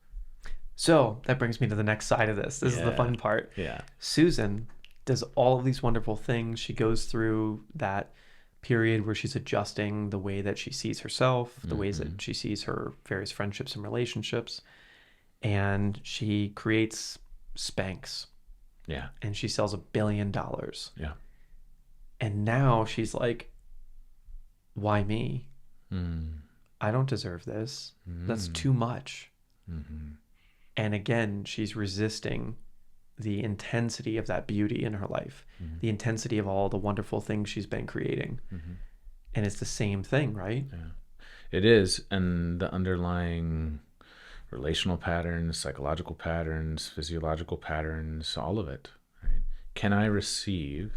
Speaker 1: So that brings me to the next side of this. This is the fun part.
Speaker 2: Yeah.
Speaker 1: Susan does all of these wonderful things. She goes through that period where she's adjusting the way that she sees herself, the ways that she sees her various friendships and relationships. And she creates Spanx.
Speaker 2: Yeah.
Speaker 1: And she sells $1 billion.
Speaker 2: Yeah.
Speaker 1: And now she's like, why me? I don't deserve this. That's too much. And again, she's resisting the intensity of that beauty in her life, the intensity of all the wonderful things she's been creating. And it's the same thing, right?
Speaker 2: Yeah. It is. And the underlying relational patterns, psychological patterns, physiological patterns, all of it. Right? Can I receive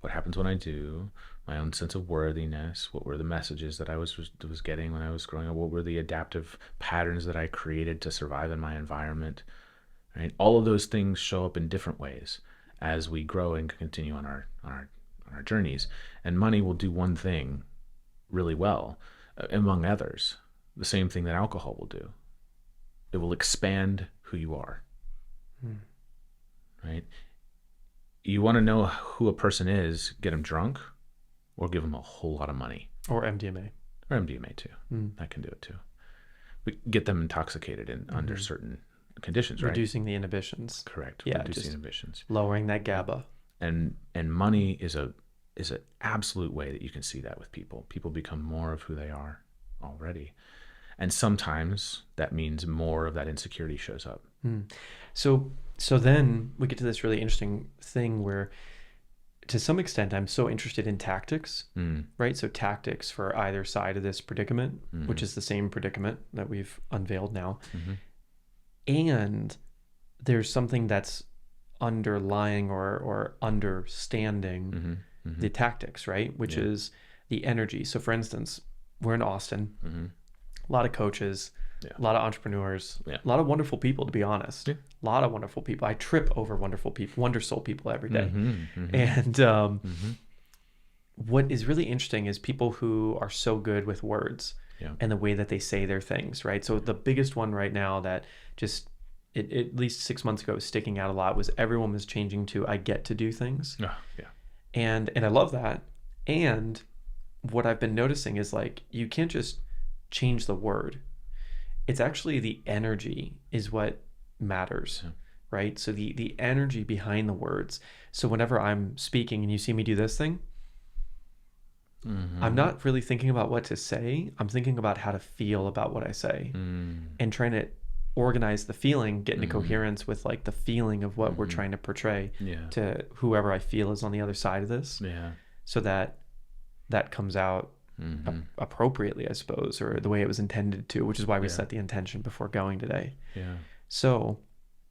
Speaker 2: what happens when I do? My own sense of worthiness. What were the messages that I was getting when I was growing up? What were the adaptive patterns that I created to survive in my environment? Right? All of those things show up in different ways as we grow and continue on our journeys. And money will do one thing really well, among others. The same thing that alcohol will do. It will expand who you are. Right? You want to know who a person is, get them drunk, or give them a whole lot of money.
Speaker 1: Or MDMA.
Speaker 2: Or MDMA too. That can do it too. We get them intoxicated under certain conditions, right?
Speaker 1: Reducing the inhibitions.
Speaker 2: Correct.
Speaker 1: Yeah,
Speaker 2: reducing inhibitions.
Speaker 1: Lowering that GABA.
Speaker 2: And money is an absolute way that you can see that with people. People become more of who they are already. And sometimes that means more of that insecurity shows up.
Speaker 1: So then we get to this really interesting thing where, to some extent, I'm so interested in tactics, right? So tactics for either side of this predicament, which is the same predicament that we've unveiled now. And there's something that's underlying or understanding the tactics, right? Which is the energy. So for instance, we're in Austin, a lot of coaches, a lot of entrepreneurs, a lot of wonderful people, to be honest. A lot of wonderful people. I trip over wonderful people, wonderful people every day. And what is really interesting is people who are so good with words and the way that they say their things, right? So the biggest one right now that just at least 6 months ago was sticking out a lot was everyone was changing to "I get to do things." And I love that. And what I've been noticing is like you can't just change the word. It's actually the energy is what matters, right? So the energy behind the words. So whenever I'm speaking and you see me do this thing, I'm not really thinking about what to say. I'm thinking about how to feel about what I say and trying to organize the feeling, get into coherence with like the feeling of what we're trying to portray to whoever I feel is on the other side of this. So that comes out appropriately, I suppose, or the way it was intended to, which is why we set the intention before going today. So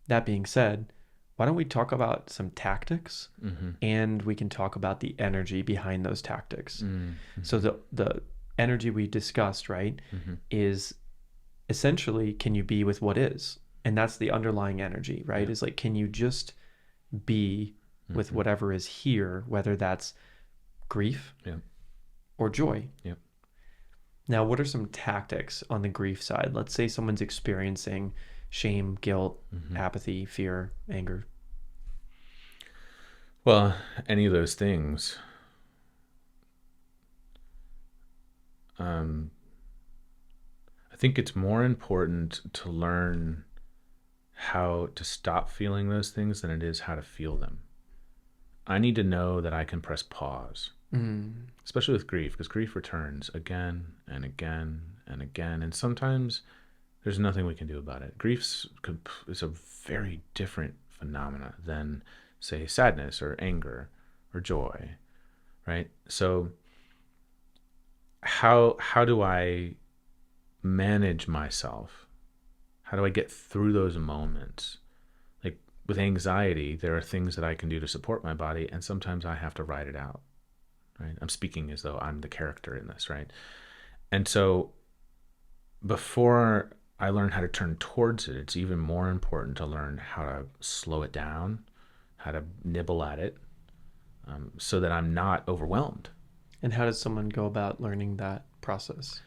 Speaker 1: that being said, why don't we talk about some tactics and we can talk about the energy behind those tactics. So the energy we discussed, right, is essentially, can you be with what is? And that's the underlying energy, right? Is like, can you just be with whatever is here, whether that's grief or joy. Now, what are some tactics on the grief side? Let's say someone's experiencing shame, guilt, apathy, fear, anger.
Speaker 2: Well, any of those things. I think it's more important to learn how to stop feeling those things than it is how to feel them. I need to know that I can press pause. especially with grief, because grief returns again and again and again. And sometimes there's nothing we can do about it. Grief is a very different phenomena than, say, sadness or anger or joy, right? So how do I manage myself? How do I get through those moments? Like with anxiety, there are things that I can do to support my body, and sometimes I have to ride it out, right? I'm speaking as though I'm the character in this, right? And so before I learn how to turn towards it, it's even more important to learn how to slow it down, how to nibble at it, so that I'm not overwhelmed.
Speaker 1: And how does someone go about learning that process?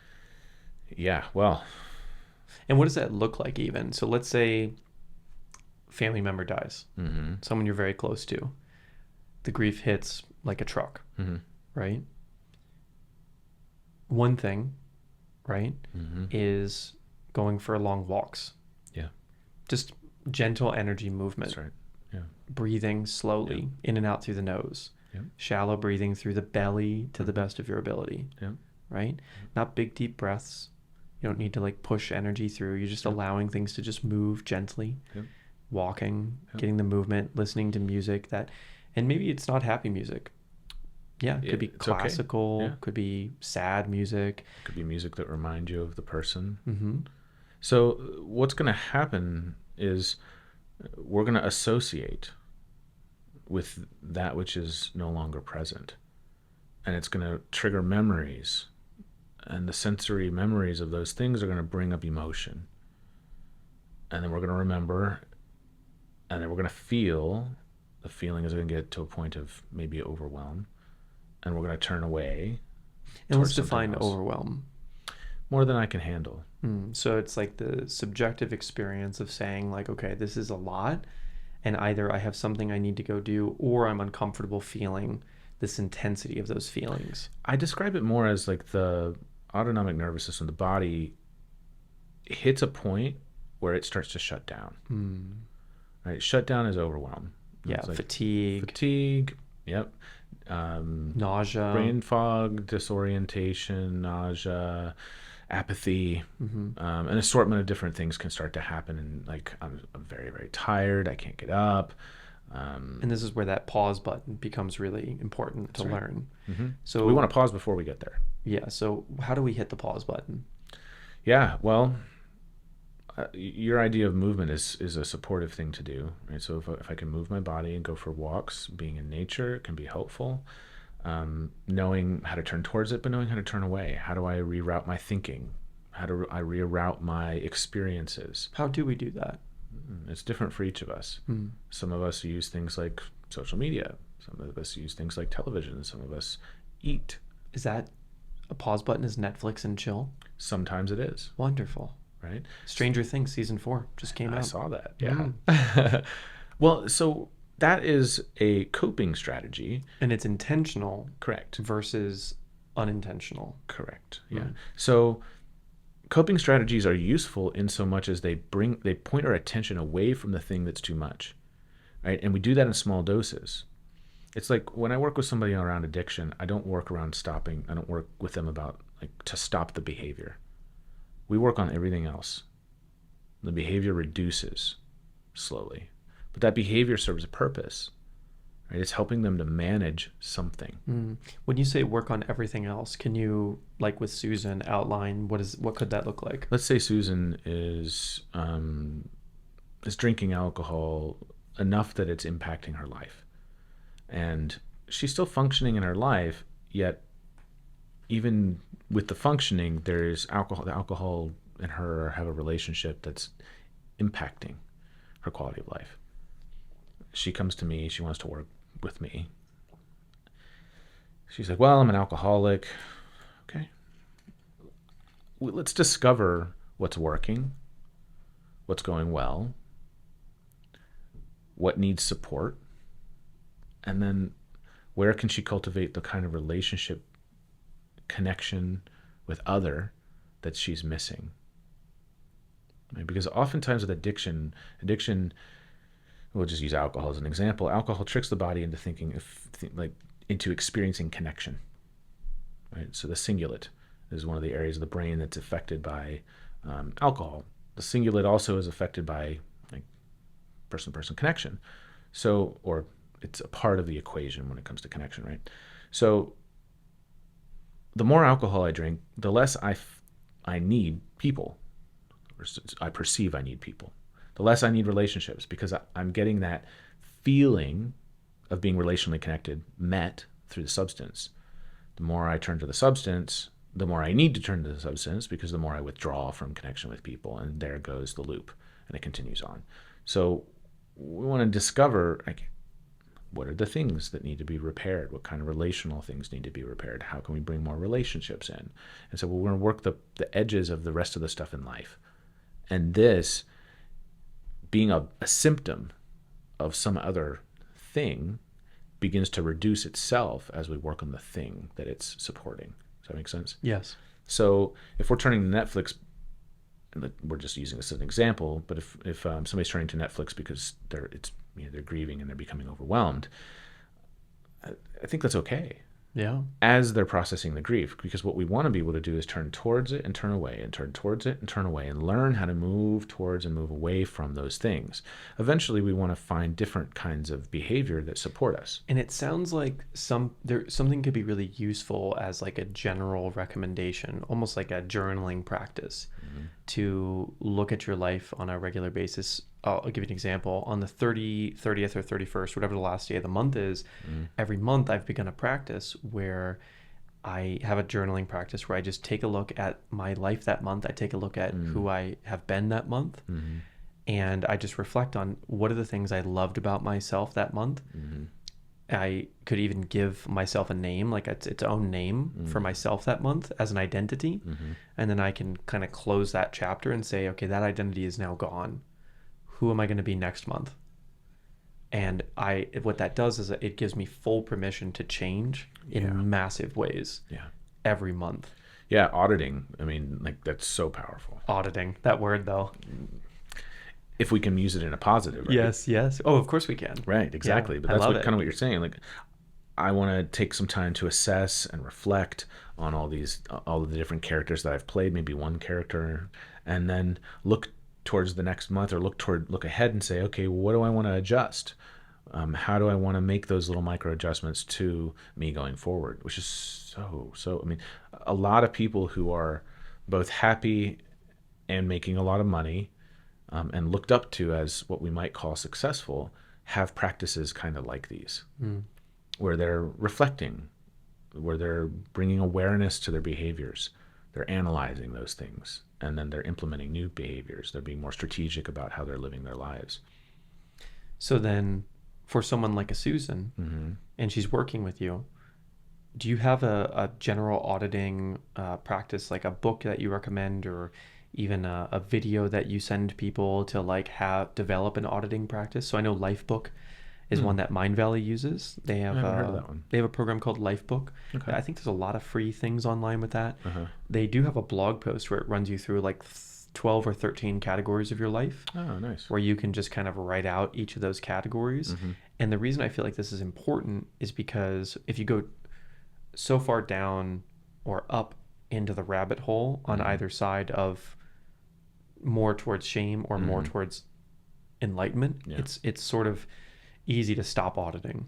Speaker 2: Yeah, well.
Speaker 1: And what does that look like even? So let's say family member dies, someone you're very close to. The grief hits like a truck, right? One thing, right, is going for long walks.
Speaker 2: Yeah.
Speaker 1: Just gentle energy movement.
Speaker 2: That's right. Yeah.
Speaker 1: Breathing slowly in and out through the nose.
Speaker 2: Yeah.
Speaker 1: Shallow breathing through the belly to the best of your ability.
Speaker 2: Yeah.
Speaker 1: Right? Not big, deep breaths. You don't need to like push energy through. You're just allowing things to just move gently.
Speaker 2: Yeah.
Speaker 1: Walking, getting the movement, listening to music and maybe it's not happy music. Yeah, it could be classical,
Speaker 2: okay.
Speaker 1: could be sad music.
Speaker 2: It could be music that reminds you of the person.
Speaker 1: Mm-hmm.
Speaker 2: So what's going to happen is we're going to associate with that which is no longer present. And it's going to trigger memories. And the sensory memories of those things are going to bring up emotion. And then we're going to remember. And then we're going to feel. The feeling is going to get to a point of maybe overwhelm. And we're going to turn away.
Speaker 1: And let's define overwhelm.
Speaker 2: More than I can handle.
Speaker 1: So it's like the subjective experience of saying like, okay, this is a lot. And either I have something I need to go do or I'm uncomfortable feeling this intensity of those feelings.
Speaker 2: I describe it more as like the autonomic nervous system, the body hits a point where it starts to shut down. Right? Shutdown is overwhelm.
Speaker 1: Yeah,
Speaker 2: it's like
Speaker 1: fatigue.
Speaker 2: Yep.
Speaker 1: Nausea.
Speaker 2: Brain fog, disorientation, nausea, apathy, an assortment of different things can start to happen. And like, I'm very, very tired. I can't get up.
Speaker 1: And this is where that pause button becomes really important to learn.
Speaker 2: So we want to pause before we get there.
Speaker 1: Yeah. So how do we hit the pause button?
Speaker 2: Yeah. Well, your idea of movement is a supportive thing to do, right? So if I can move my body and go for walks, being in nature can be helpful. Knowing how to turn towards it, but knowing how to turn away. How do I reroute my thinking? How do I reroute my experiences?
Speaker 1: How do we do that?
Speaker 2: It's different for each of us. Some of us use things like social media. Some of us use things like television. Some of us eat.
Speaker 1: Is that a pause button? Is Netflix and chill?
Speaker 2: Sometimes it is.
Speaker 1: Wonderful.
Speaker 2: Right?
Speaker 1: Stranger Things season 4 just came out.
Speaker 2: I saw that. Yeah. Well, so that is a coping strategy.
Speaker 1: And it's intentional.
Speaker 2: Correct.
Speaker 1: Versus unintentional.
Speaker 2: Correct. Yeah. So coping strategies are useful in so much as they point our attention away from the thing that's too much. Right? And we do that in small doses. It's like when I work with somebody around addiction, I don't work around stopping. I don't work with them about like to stop the behavior. We work on everything else. The behavior reduces slowly, but that behavior serves a purpose, right? It's helping them to manage something.
Speaker 1: When you say work on everything else, can you, like with Susan, outline what could that look like?
Speaker 2: Let's say Susan is drinking alcohol enough that it's impacting her life, and she's still functioning in her life, yet even with the functioning, there's alcohol. The alcohol and her have a relationship that's impacting her quality of life. She comes to me. She wants to work with me. She's like, well, I'm an alcoholic. Okay. Let's discover what's working, what's going well, what needs support, and then where can she cultivate the kind of relationship connection with other that she's missing. Right? Because oftentimes with addiction, we'll just use alcohol as an example. Alcohol tricks the body into thinking, into experiencing connection, right? So the cingulate is one of the areas of the brain that's affected by alcohol. The cingulate also is affected by like person-to-person connection. So, or it's a part of the equation when it comes to connection, right? So the more alcohol I drink, the less I need people, or I perceive I need people. The less I need relationships, because I'm getting that feeling of being relationally connected met through the substance. The more I turn to the substance, the more I need to turn to the substance, because the more I withdraw from connection with people, and there goes the loop, and it continues on. So we want to discover, like, what are the things that need to be repaired? What kind of relational things need to be repaired? How can we bring more relationships in? And so we're going to work the edges of the rest of the stuff in life. And this being a symptom of some other thing begins to reduce itself as we work on the thing that it's supporting. Does that make sense?
Speaker 1: Yes.
Speaker 2: So if we're turning to Netflix, and we're just using this as an example, but if somebody's turning to Netflix because they're grieving and they're becoming overwhelmed, I think that's okay.
Speaker 1: Yeah.
Speaker 2: As they're processing the grief, because what we want to be able to do is turn towards it and turn away, and turn towards it and turn away, and learn how to move towards and move away from those things. Eventually, we want to find different kinds of behavior that support us.
Speaker 1: And it sounds like something could be really useful as like a general recommendation, almost like a journaling practice, to look at your life on a regular basis. I'll give you an example. On the 30th or 31st, whatever the last day of the month is, every month I've begun a practice where I have a journaling practice where I just take a look at my life that month. I take a look at who I have been that month. And I just reflect on what are the things I loved about myself that month. I could even give myself a name, like its own name for myself that month as an identity. And then I can kind of close that chapter and say, okay, that identity is now gone. Who am I going to be next month? And what that does is it gives me full permission to change in massive ways every month.
Speaker 2: Yeah, auditing. I mean, like, that's so powerful.
Speaker 1: Auditing, that word though.
Speaker 2: If we can use it in a positive, right?
Speaker 1: Yes. Oh, of course we can.
Speaker 2: Right, exactly.
Speaker 1: Yeah,
Speaker 2: but that's kind of what you're saying. Like, I want to take some time to assess and reflect on all of the different characters that I've played, maybe one character, and then look towards the next month, or look ahead and say, okay, what do I want to adjust? How do I want to make those little micro adjustments to me going forward? Which is so. I mean, a lot of people who are both happy and making a lot of money, and looked up to as what we might call successful, have practices kind of like these, where they're reflecting, where they're bringing awareness to their behaviors, they're analyzing those things, and then they're implementing new behaviors. They're being more strategic about how they're living their lives.
Speaker 1: So then, for someone like a Susan, and she's working with you, do you have a general auditing practice, like a book that you recommend, or even a video that you send people to like develop an auditing practice? So I know Lifebook is one that Mind Valley uses. They have
Speaker 2: I haven't heard of that one.
Speaker 1: They have a program called Lifebook.
Speaker 2: Okay.
Speaker 1: I think there's a lot of free things online with that. They do have a blog post where it runs you through like 12 or 13 categories of your life.
Speaker 2: Oh, nice.
Speaker 1: Where you can just kind of write out each of those categories. And the reason I feel like this is important is because if you go so far down or up into the rabbit hole on either side of more towards shame or more towards enlightenment, it's sort of easy to stop auditing.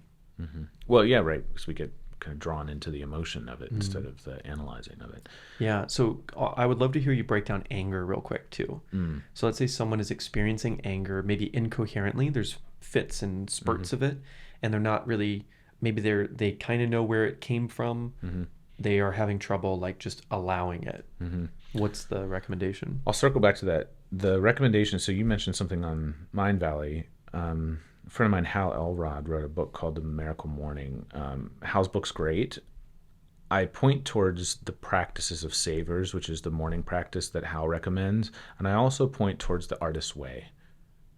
Speaker 2: Well, yeah, right, because we get kind of drawn into the emotion of it instead of the analyzing of it.
Speaker 1: Yeah, so I would love to hear you break down anger real quick too. So let's say someone is experiencing anger, maybe incoherently. There's fits and spurts of it, and they're not really, maybe they kind of know where it came from. They are having trouble like just allowing it. What's the recommendation? I'll
Speaker 2: circle back to that. The recommendation, so you mentioned something on Mind Valley. A friend of mine, Hal Elrod, wrote a book called The Miracle Morning. Hal's book's great. I point towards the practices of Savers, which is the morning practice that Hal recommends. And I also point towards The Artist's Way,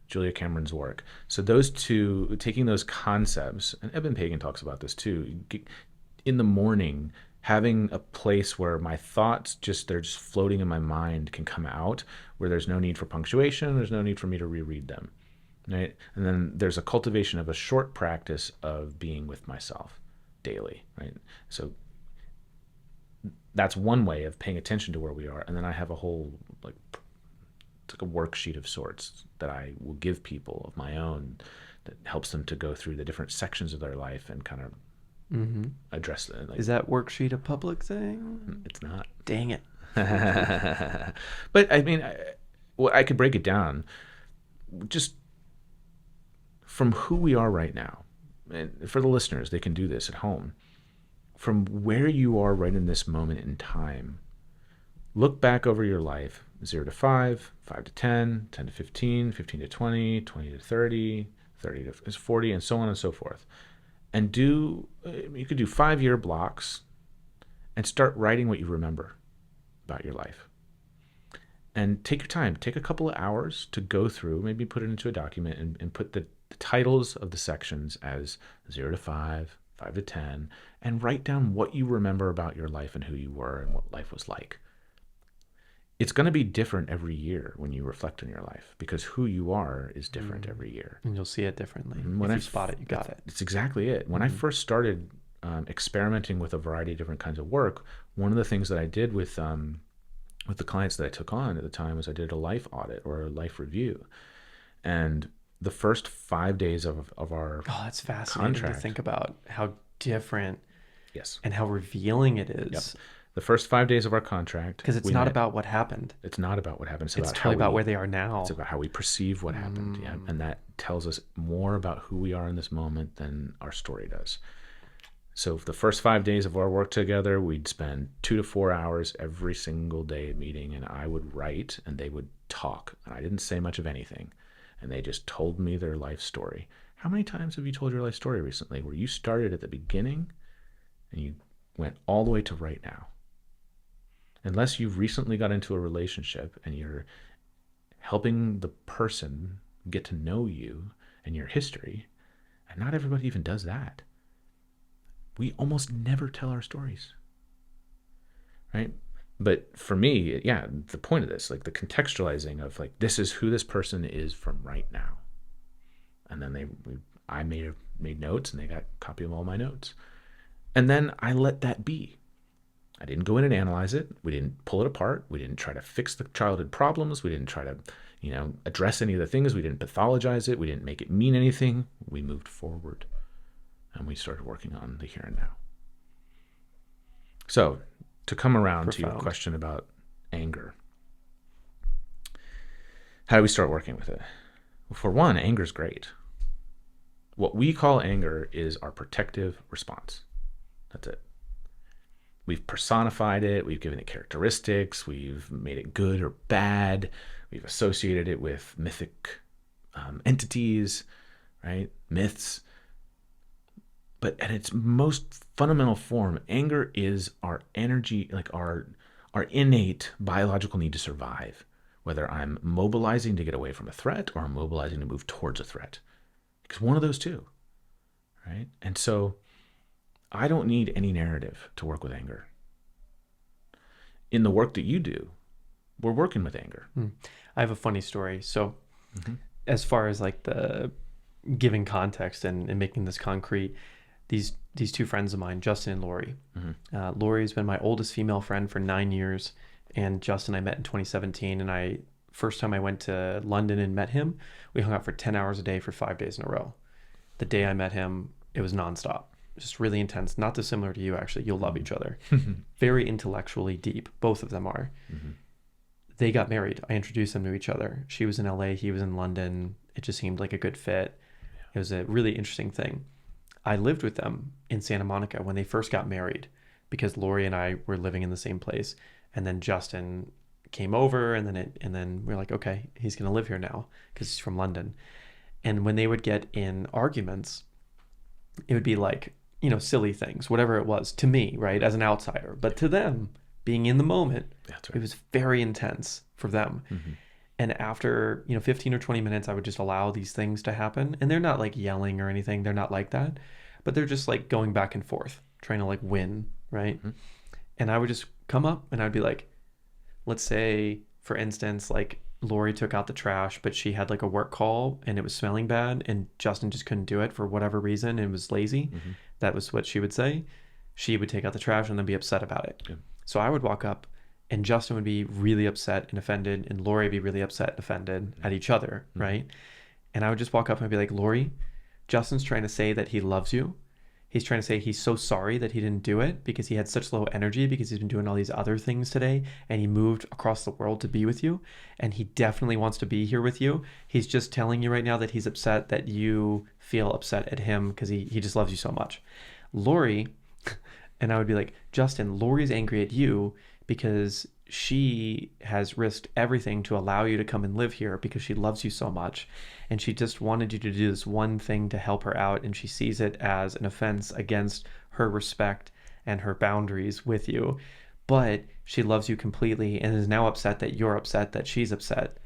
Speaker 2: Julia Cameron's work. So those two, taking those concepts, and Eben Pagan talks about this too, in the morning, having a place where my thoughts they're just floating in my mind can come out, where there's no need for punctuation, there's no need for me to reread them. Right? And then there's a cultivation of a short practice of being with myself. daily, right? So that's one way of paying attention to where we are. And then I have a whole, like, it's like a worksheet of sorts that I will give people of my own that helps them to go through the different sections of their life and kind of address it. Like,
Speaker 1: Is that worksheet a public thing?
Speaker 2: it's not.
Speaker 1: Dang it.
Speaker 2: But I mean, I could break it down just from who we are right now. And for the listeners, they can do this at home. From where you are right in this moment in time, look back over your life, 0 to 5, 5 to 10, 10 to 15, 15 to 20, 20 to 30, 30 to 40, and so on and so forth. And you could do 5-year blocks and start writing what you remember about your life. And take your time, take a couple of hours to go through, maybe put it into a document and put the titles of the sections as 0 to 5, 5 to 10, and write down what you remember about your life and who you were and what life was like. It's going to be different every year when you reflect on your life because who you are is different every year.
Speaker 1: And you'll see it differently.
Speaker 2: When
Speaker 1: if you spot it, you got it.
Speaker 2: It's exactly it. When I first started experimenting with a variety of different kinds of work, one of the things that I did with the clients that I took on at the time was I did a life audit or a life review. And the first 5 days of our
Speaker 1: that's fascinating
Speaker 2: contract,
Speaker 1: to think about how different
Speaker 2: yes,
Speaker 1: and how revealing it is.
Speaker 2: Yep. The first 5 days of our contract.
Speaker 1: Because it's not about what happened.
Speaker 2: It's not about what happened.
Speaker 1: It's totally about where they are now.
Speaker 2: It's about how we perceive what happened. Yeah. And that tells us more about who we are in this moment than our story does. So the first 5 days of our work together, we'd spend 2 to 4 hours every single day at meeting, and I would write and they would talk. And I didn't say much of anything. And they just told me their life story. How many times have you told your life story recently where you started at the beginning and you went all the way to right now? Unless you've recently got into a relationship and you're helping the person get to know you and your history, and not everybody even does that. We almost never tell our stories, right? But for me, yeah, the point of this, like the contextualizing of like, this is who this person is from right now. And then I made notes and they got a copy of all my notes. And then I let that be. I didn't go in and analyze it. We didn't pull it apart. We didn't try to fix the childhood problems. We didn't try to, address any of the things. We didn't pathologize it. We didn't make it mean anything. We moved forward and we started working on the here and now. So to come around to your question about anger, how do we start working with it? Well, for one, anger is great. What we call anger is our protective response. That's it. We've personified it. We've given it characteristics. We've made it good or bad. We've associated it with mythic entities, right? Myths. But at its most fundamental form, anger is our energy, like our innate biological need to survive. Whether I'm mobilizing to get away from a threat or I'm mobilizing to move towards a threat. It's one of those two, right? And so I don't need any narrative to work with anger. In the work that you do, we're working with anger.
Speaker 1: I have a funny story. So as far as like the giving context and making this concrete, these two friends of mine, Justin and Lori. Lori's been my oldest female friend for 9 years, and Justin I met in 2017. And first time I went to London and met him, we hung out for 10 hours a day for 5 days in a row. The day I met him, it was nonstop. Just really intense, not dissimilar to you, actually. You'll love each other. Very intellectually deep. Both of them are. They got married. I introduced them to each other. She was in LA, he was in London. It just seemed like a good fit. It was a really interesting thing. I lived with them in Santa Monica when they first got married because Lori and I were living in the same place. And then Justin came over and then we're like, okay, he's going to live here now because he's from London. And when they would get in arguments, it would be like, silly things, whatever it was to me, right, as an outsider. But to them, being in the moment,
Speaker 2: That's right.
Speaker 1: It was very intense for them. And after, 15 or 20 minutes, I would just allow these things to happen. And they're not like yelling or anything. They're not like that. But they're just like going back and forth, trying to like win, right? And I would just come up and I'd be like, let's say, for instance, like Lori took out the trash, but she had like a work call and it was smelling bad and Justin just couldn't do it for whatever reason and was lazy. that was what she would say, she would take out the trash and then be upset about it.
Speaker 2: Yeah.
Speaker 1: So I would walk up and Justin would be really upset and offended, and Lori would be really upset and offended at each other, right? And I would just walk up and be like, Lori, Justin's trying to say that he loves you. He's trying to say he's so sorry that he didn't do it because he had such low energy because he's been doing all these other things today and he moved across the world to be with you, and he definitely wants to be here with you. He's just telling you right now that he's upset that you feel upset at him because he just loves you so much. Lori, and I would be like, Justin, Lori's angry at you because she has risked everything to allow you to come and live here because she loves you so much. And she just wanted you to do this one thing to help her out. And she sees it as an offense against her respect and her boundaries with you. But she loves you completely and is now upset that you're upset that she's upset.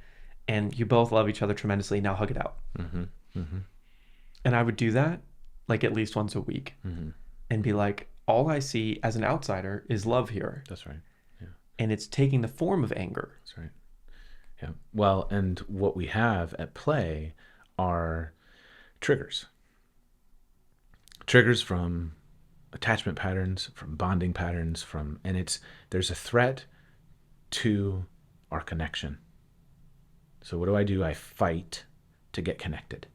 Speaker 1: And you both love each other tremendously. Now hug it out. And I would do that like at least once a week and be like, all I see as an outsider is love here.
Speaker 2: That's right. Yeah.
Speaker 1: And it's taking the form of anger.
Speaker 2: That's right. Yeah. Well, and what we have at play are triggers. Triggers from attachment patterns, from bonding patterns, there's a threat to our connection. So what do? I fight to get connected.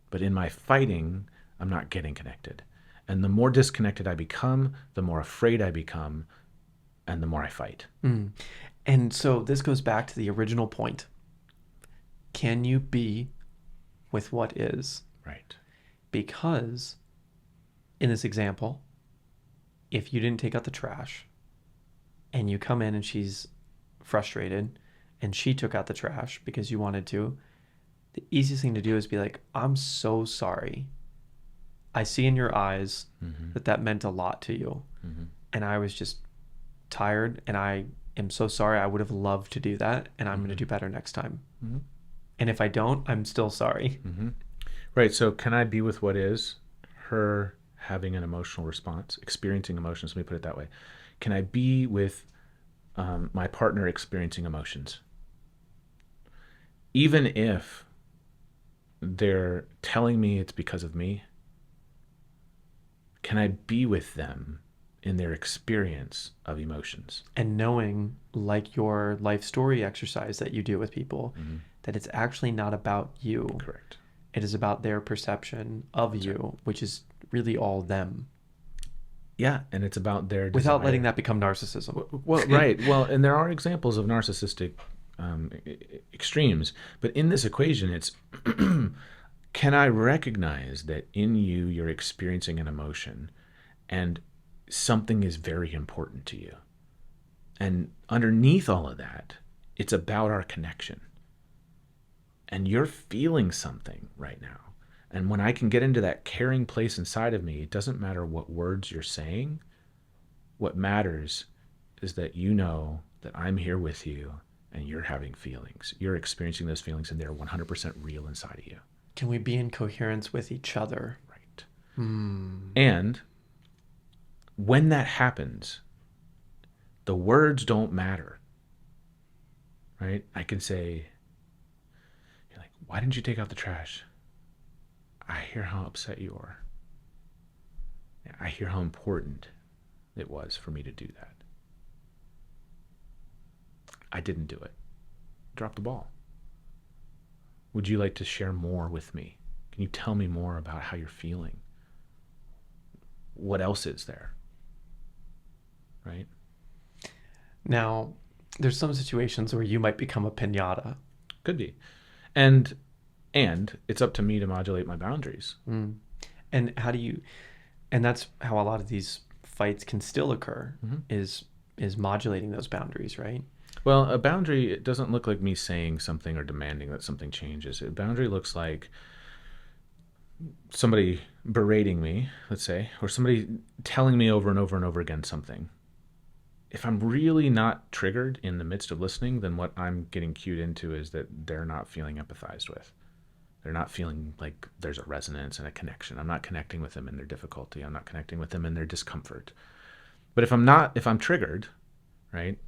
Speaker 2: But in my fighting, I'm not getting connected. And the more disconnected I become, the more afraid I become, and the more I fight.
Speaker 1: And so this goes back to the original point. Can you be with what is?
Speaker 2: Right.
Speaker 1: Because in this example, if you didn't take out the trash and you come in and she's frustrated and she took out the trash because you wanted to, the easiest thing to do is be like, I'm so sorry. I see in your eyes that meant a lot to you. And I was just tired and I am so sorry. I would have loved to do that and I'm going to do better next time. And if I don't, I'm still sorry.
Speaker 2: Right. So can I be with what is her having an emotional response, experiencing emotions? Let me put it that way. Can I be with my partner experiencing emotions? Even if they're telling me it's because of me, can I be with them in their experience of emotions?
Speaker 1: And knowing, like your life story exercise that you do with people, that it's actually not about you.
Speaker 2: Correct.
Speaker 1: It is about their perception of you, which is really all them.
Speaker 2: Yeah, and it's about their desire.
Speaker 1: Without letting that become narcissism.
Speaker 2: Well, right. Well, and there are examples of narcissistic extremes, but in this equation, it's can I recognize that in you you're experiencing an emotion and something is very important to you, and underneath all of that, it's about our connection, and you're feeling something right now. And when I can get into that caring place inside of me, it doesn't matter what words you're saying. What matters is that you know that I'm here with you and you're having feelings. You're experiencing those feelings and they're 100% real inside of you.
Speaker 1: Can we be in coherence with each other?
Speaker 2: Right. And when that happens, the words don't matter. Right? I can say, you're like, why didn't you take out the trash? I hear how upset you are. I hear how important it was for me to do that. I didn't do it. Drop the ball. Would you like to share more with me? Can you tell me more about how you're feeling? What else is there? Right?
Speaker 1: Now, there's some situations where you might become a piñata.
Speaker 2: Could be. And it's up to me to modulate my boundaries.
Speaker 1: And how do you, and that's how a lot of these fights can still occur, is modulating those boundaries, right?
Speaker 2: Well, a boundary, it doesn't look like me saying something or demanding that something changes. A boundary looks like somebody berating me, let's say, or somebody telling me over and over and over again something. If I'm really not triggered in the midst of listening, then what I'm getting cued into is that they're not feeling empathized with. They're not feeling like there's a resonance and a connection. I'm not connecting with them in their difficulty. I'm not connecting with them in their discomfort. But if I'm triggered, right,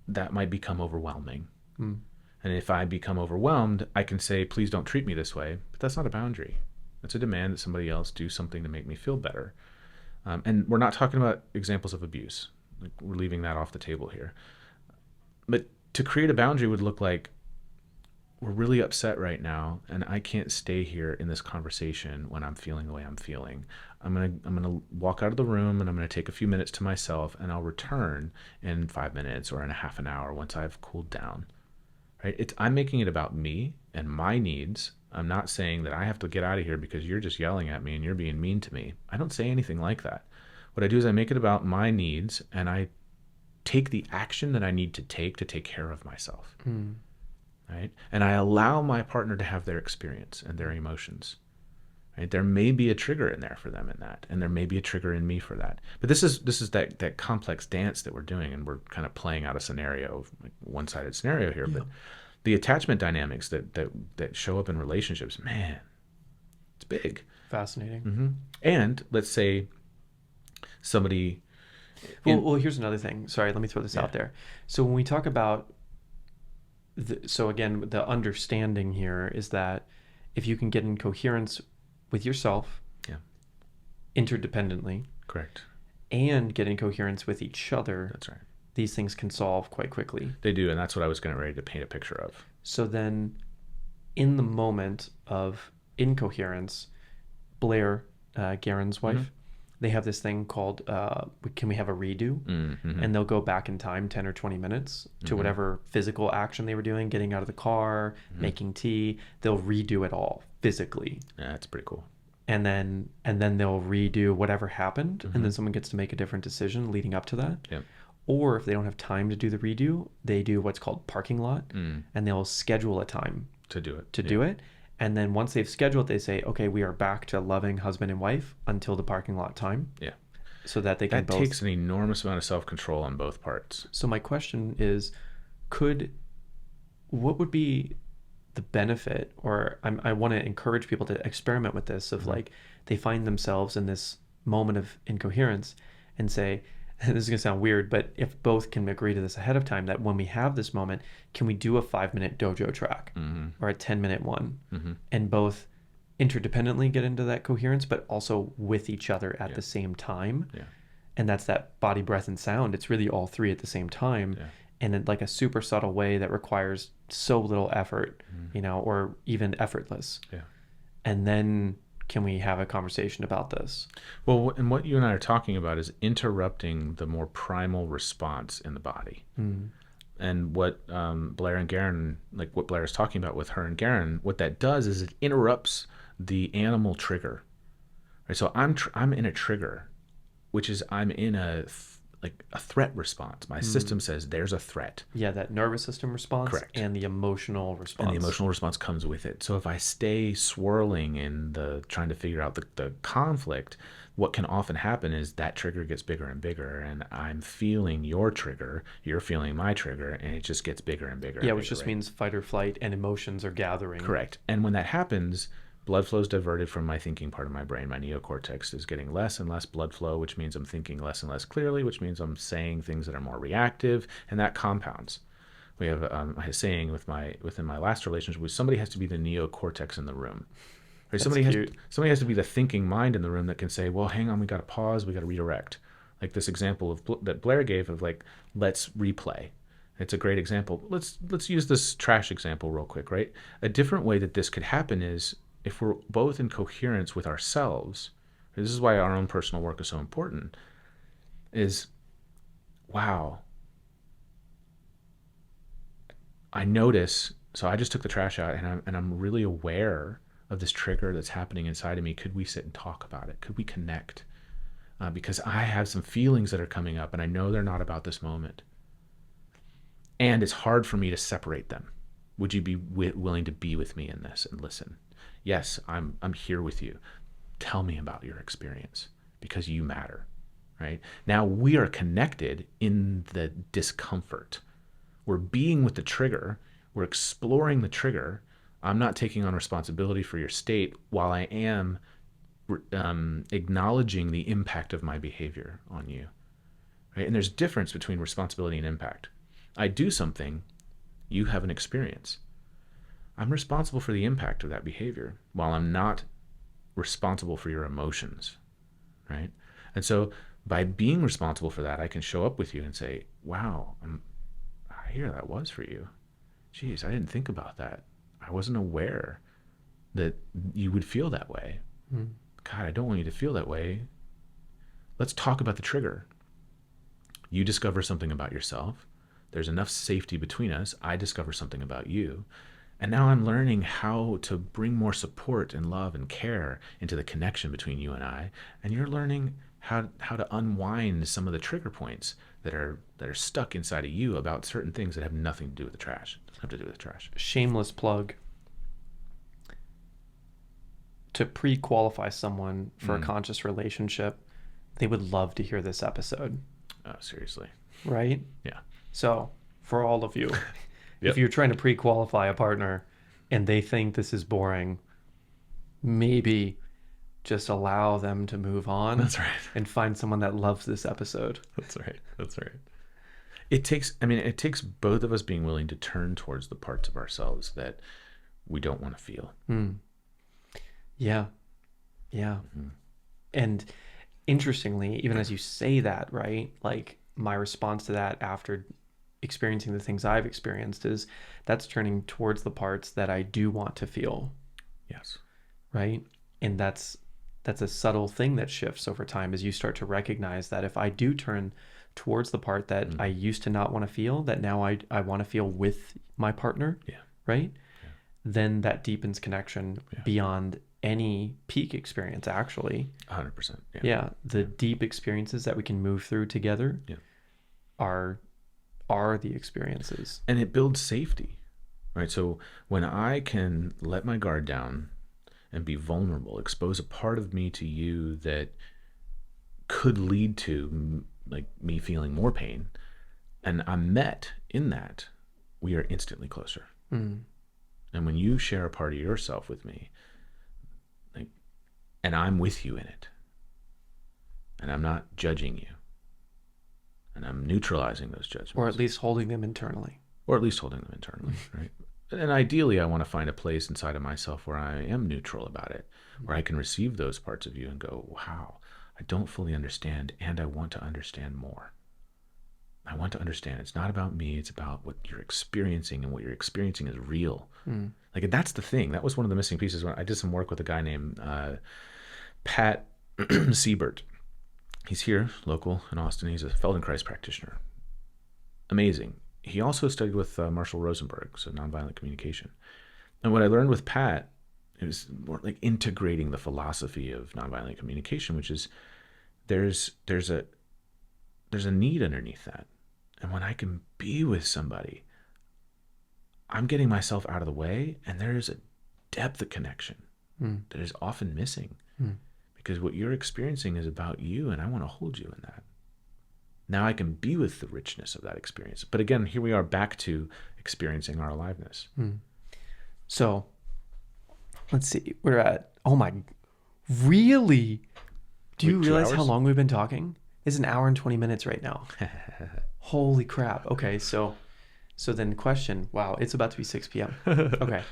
Speaker 2: that might become overwhelming. And if I become overwhelmed, I can say, please don't treat me this way. But that's not a boundary. It's a demand that somebody else do something to make me feel better. And we're not talking about examples of abuse. Like, we're leaving that off the table here. But to create a boundary would look like, we're really upset right now, and I can't stay here in this conversation when I'm feeling the way I'm feeling. I'm gonna walk out of the room, and I'm gonna take a few minutes to myself, and I'll return in 5 minutes or in a half an hour once I've cooled down. Right? I'm making it about me and my needs. I'm not saying that I have to get out of here because you're just yelling at me and you're being mean to me. I don't say anything like that. What I do is I make it about my needs, and I take the action that I need to take care of myself. Right? And I allow my partner to have their experience and their emotions. Right? There may be a trigger in there for them in that, and there may be a trigger in me for that. But this is that complex dance that we're doing, and we're kind of playing out a scenario, like one-sided scenario here. Yeah. But the attachment dynamics that show up in relationships, man, it's big.
Speaker 1: Fascinating.
Speaker 2: And let's say somebody.
Speaker 1: Well, here's another thing. Sorry, let me throw this out there. So when we talk about so again, the understanding here is that if you can get in coherence with yourself, interdependently,
Speaker 2: correct,
Speaker 1: and get in coherence with each other,
Speaker 2: that's right,
Speaker 1: these things can solve quite quickly.
Speaker 2: They do, and that's what I was getting ready to paint a picture of.
Speaker 1: So then, in the moment of incoherence, Blair, Garen's wife, they have this thing called, can we have a redo? And they'll go back in time 10 or 20 minutes to whatever physical action they were doing, getting out of the car, making tea. They'll redo it all physically.
Speaker 2: Yeah, that's pretty cool.
Speaker 1: And then they'll redo whatever happened, and then someone gets to make a different decision leading up to that.
Speaker 2: Yep.
Speaker 1: Or if they don't have time to do the redo, they do what's called parking lot, and they'll schedule a time
Speaker 2: to do it.
Speaker 1: Do it. And then once they've scheduled, they say, okay, we are back to loving husband and wife until the parking lot time.
Speaker 2: Yeah.
Speaker 1: So that they can both.
Speaker 2: That takes an enormous amount of self-control on both parts.
Speaker 1: So my question is, what would be the benefit, or I want to encourage people to experiment with this, of like, they find themselves in this moment of incoherence and say, and this is going to sound weird, but if both can agree to this ahead of time, that when we have this moment, can we do a 5-minute dojo track or a 10-minute one, and both interdependently get into that coherence, but also with each other at the same time.
Speaker 2: Yeah.
Speaker 1: And that's that body, breath, and sound. It's really all three at the same time. Yeah. And in like a super subtle way that requires so little effort, or even effortless. Yeah. And then can we have a conversation about this?
Speaker 2: Well, and what you and I are talking about is interrupting the more primal response in the body. And what Blair and Garen, like what Blair is talking about with her and Garen, what that does is it interrupts the animal trigger. Right? So I'm in a trigger, which is I'm in a threat response. My system says there's a threat.
Speaker 1: Yeah, that nervous system response.
Speaker 2: Correct.
Speaker 1: And the emotional response.
Speaker 2: And the emotional response comes with it. So if I stay swirling in trying to figure out the conflict, what can often happen is that trigger gets bigger and bigger, and I'm feeling your trigger, you're feeling my trigger, and it just gets bigger and bigger.
Speaker 1: Yeah, which just means fight or flight, and emotions are gathering.
Speaker 2: Correct. And when that happens, blood flow is diverted from my thinking part of my brain. My neocortex is getting less and less blood flow, which means I'm thinking less and less clearly, which means I'm saying things that are more reactive, and that compounds. We have a saying within my last relationship was somebody has to be the neocortex in the room. Right? Somebody has to be the thinking mind in the room that can say, well, hang on, we got to pause, we got to redirect. Like this example that Blair gave of like, let's replay. It's a great example. Let's use this trash example real quick, right? A different way that this could happen is if we're both in coherence with ourselves. This is why our own personal work is so important. Is, wow, I notice. So I just took the trash out, and I'm really aware of this trigger that's happening inside of me. Could we sit and talk about it? Could we connect? Because I have some feelings that are coming up, and I know they're not about this moment. And it's hard for me to separate them. Would you be willing to be with me in this and listen? Yes, I'm here with you. Tell me about your experience, because you matter, right? Now we are connected in the discomfort. We're being with the trigger. We're exploring the trigger. I'm not taking on responsibility for your state while I am acknowledging the impact of my behavior on you, right? And there's a difference between responsibility and impact. I do something, you have an experience. I'm responsible for the impact of that behavior while I'm not responsible for your emotions, right? And so by being responsible for that, I can show up with you and say, wow, I hear that was for you. Geez, I didn't think about that. I wasn't aware that you would feel that way.
Speaker 1: Mm.
Speaker 2: God, I don't want you to feel that way. Let's talk about the trigger. You discover something about yourself. There's enough safety between us. I discover something about you. And now I'm learning how to bring more support and love and care into the connection between you and I. And you're learning how to unwind some of the trigger points that are stuck inside of you about certain things that have nothing to do with the trash. Doesn't have to do with the trash.
Speaker 1: Shameless plug. To pre-qualify someone for a conscious relationship, they would love to hear this episode.
Speaker 2: Oh, seriously.
Speaker 1: Right?
Speaker 2: Yeah.
Speaker 1: So, for all of you,
Speaker 2: Yep.
Speaker 1: if you're trying to pre-qualify a partner and they think this is boring, maybe just allow them to move on.
Speaker 2: That's right.
Speaker 1: And find someone that loves this episode.
Speaker 2: That's right. That's right. It takes both of us being willing to turn towards the parts of ourselves that we don't want to feel.
Speaker 1: Yeah. Yeah.
Speaker 2: Mm-hmm.
Speaker 1: And interestingly, even as you say that, right, like my response to that after experiencing the things I've experienced is that's turning towards the parts that I do want to feel.
Speaker 2: Yes.
Speaker 1: Right. And that's a subtle thing that shifts over time as you start to recognize that if I do turn towards the part that I used to not want to feel, that now I want to feel with my partner.
Speaker 2: Yeah.
Speaker 1: Right. Yeah. Then that deepens connection beyond any peak experience, actually.
Speaker 2: 100%.
Speaker 1: Yeah. The deep experiences that we can move through together are the experiences.
Speaker 2: And it builds safety, right? So when I can let my guard down and be vulnerable, expose a part of me to you that could lead to like me feeling more pain, and I'm met in that, we are instantly closer. And when you share a part of yourself with me, like, and I'm with you in it, and I'm not judging you, and I'm neutralizing those judgments,
Speaker 1: or at least holding them internally,
Speaker 2: right? And ideally, I want to find a place inside of myself where I am neutral about it, where I can receive those parts of you and go, wow, I don't fully understand, and I want to understand more. I want to understand. It's not about me. It's about what you're experiencing, and what you're experiencing is real. Like, and that's the thing. That was one of the missing pieces. When I did some work with a guy named Pat Siebert. He's here, local in Austin. He's a Feldenkrais practitioner. Amazing. He also studied with Marshall Rosenberg, so nonviolent communication. And what I learned with Pat, it was more like integrating the philosophy of nonviolent communication, which is there's a need underneath that. And when I can be with somebody, I'm getting myself out of the way, and there is a depth of connection that is often missing. Because what you're experiencing is about you, and I want to hold you in that. Now I can be with the richness of that experience. But again, here we are back to experiencing our aliveness.
Speaker 1: So let's see. We're at, oh my, really? Do you realize how long we've been talking? It's 1 hour and 20 minutes right now. Holy crap. Okay, so then question, wow, it's about to be 6 p.m. Okay.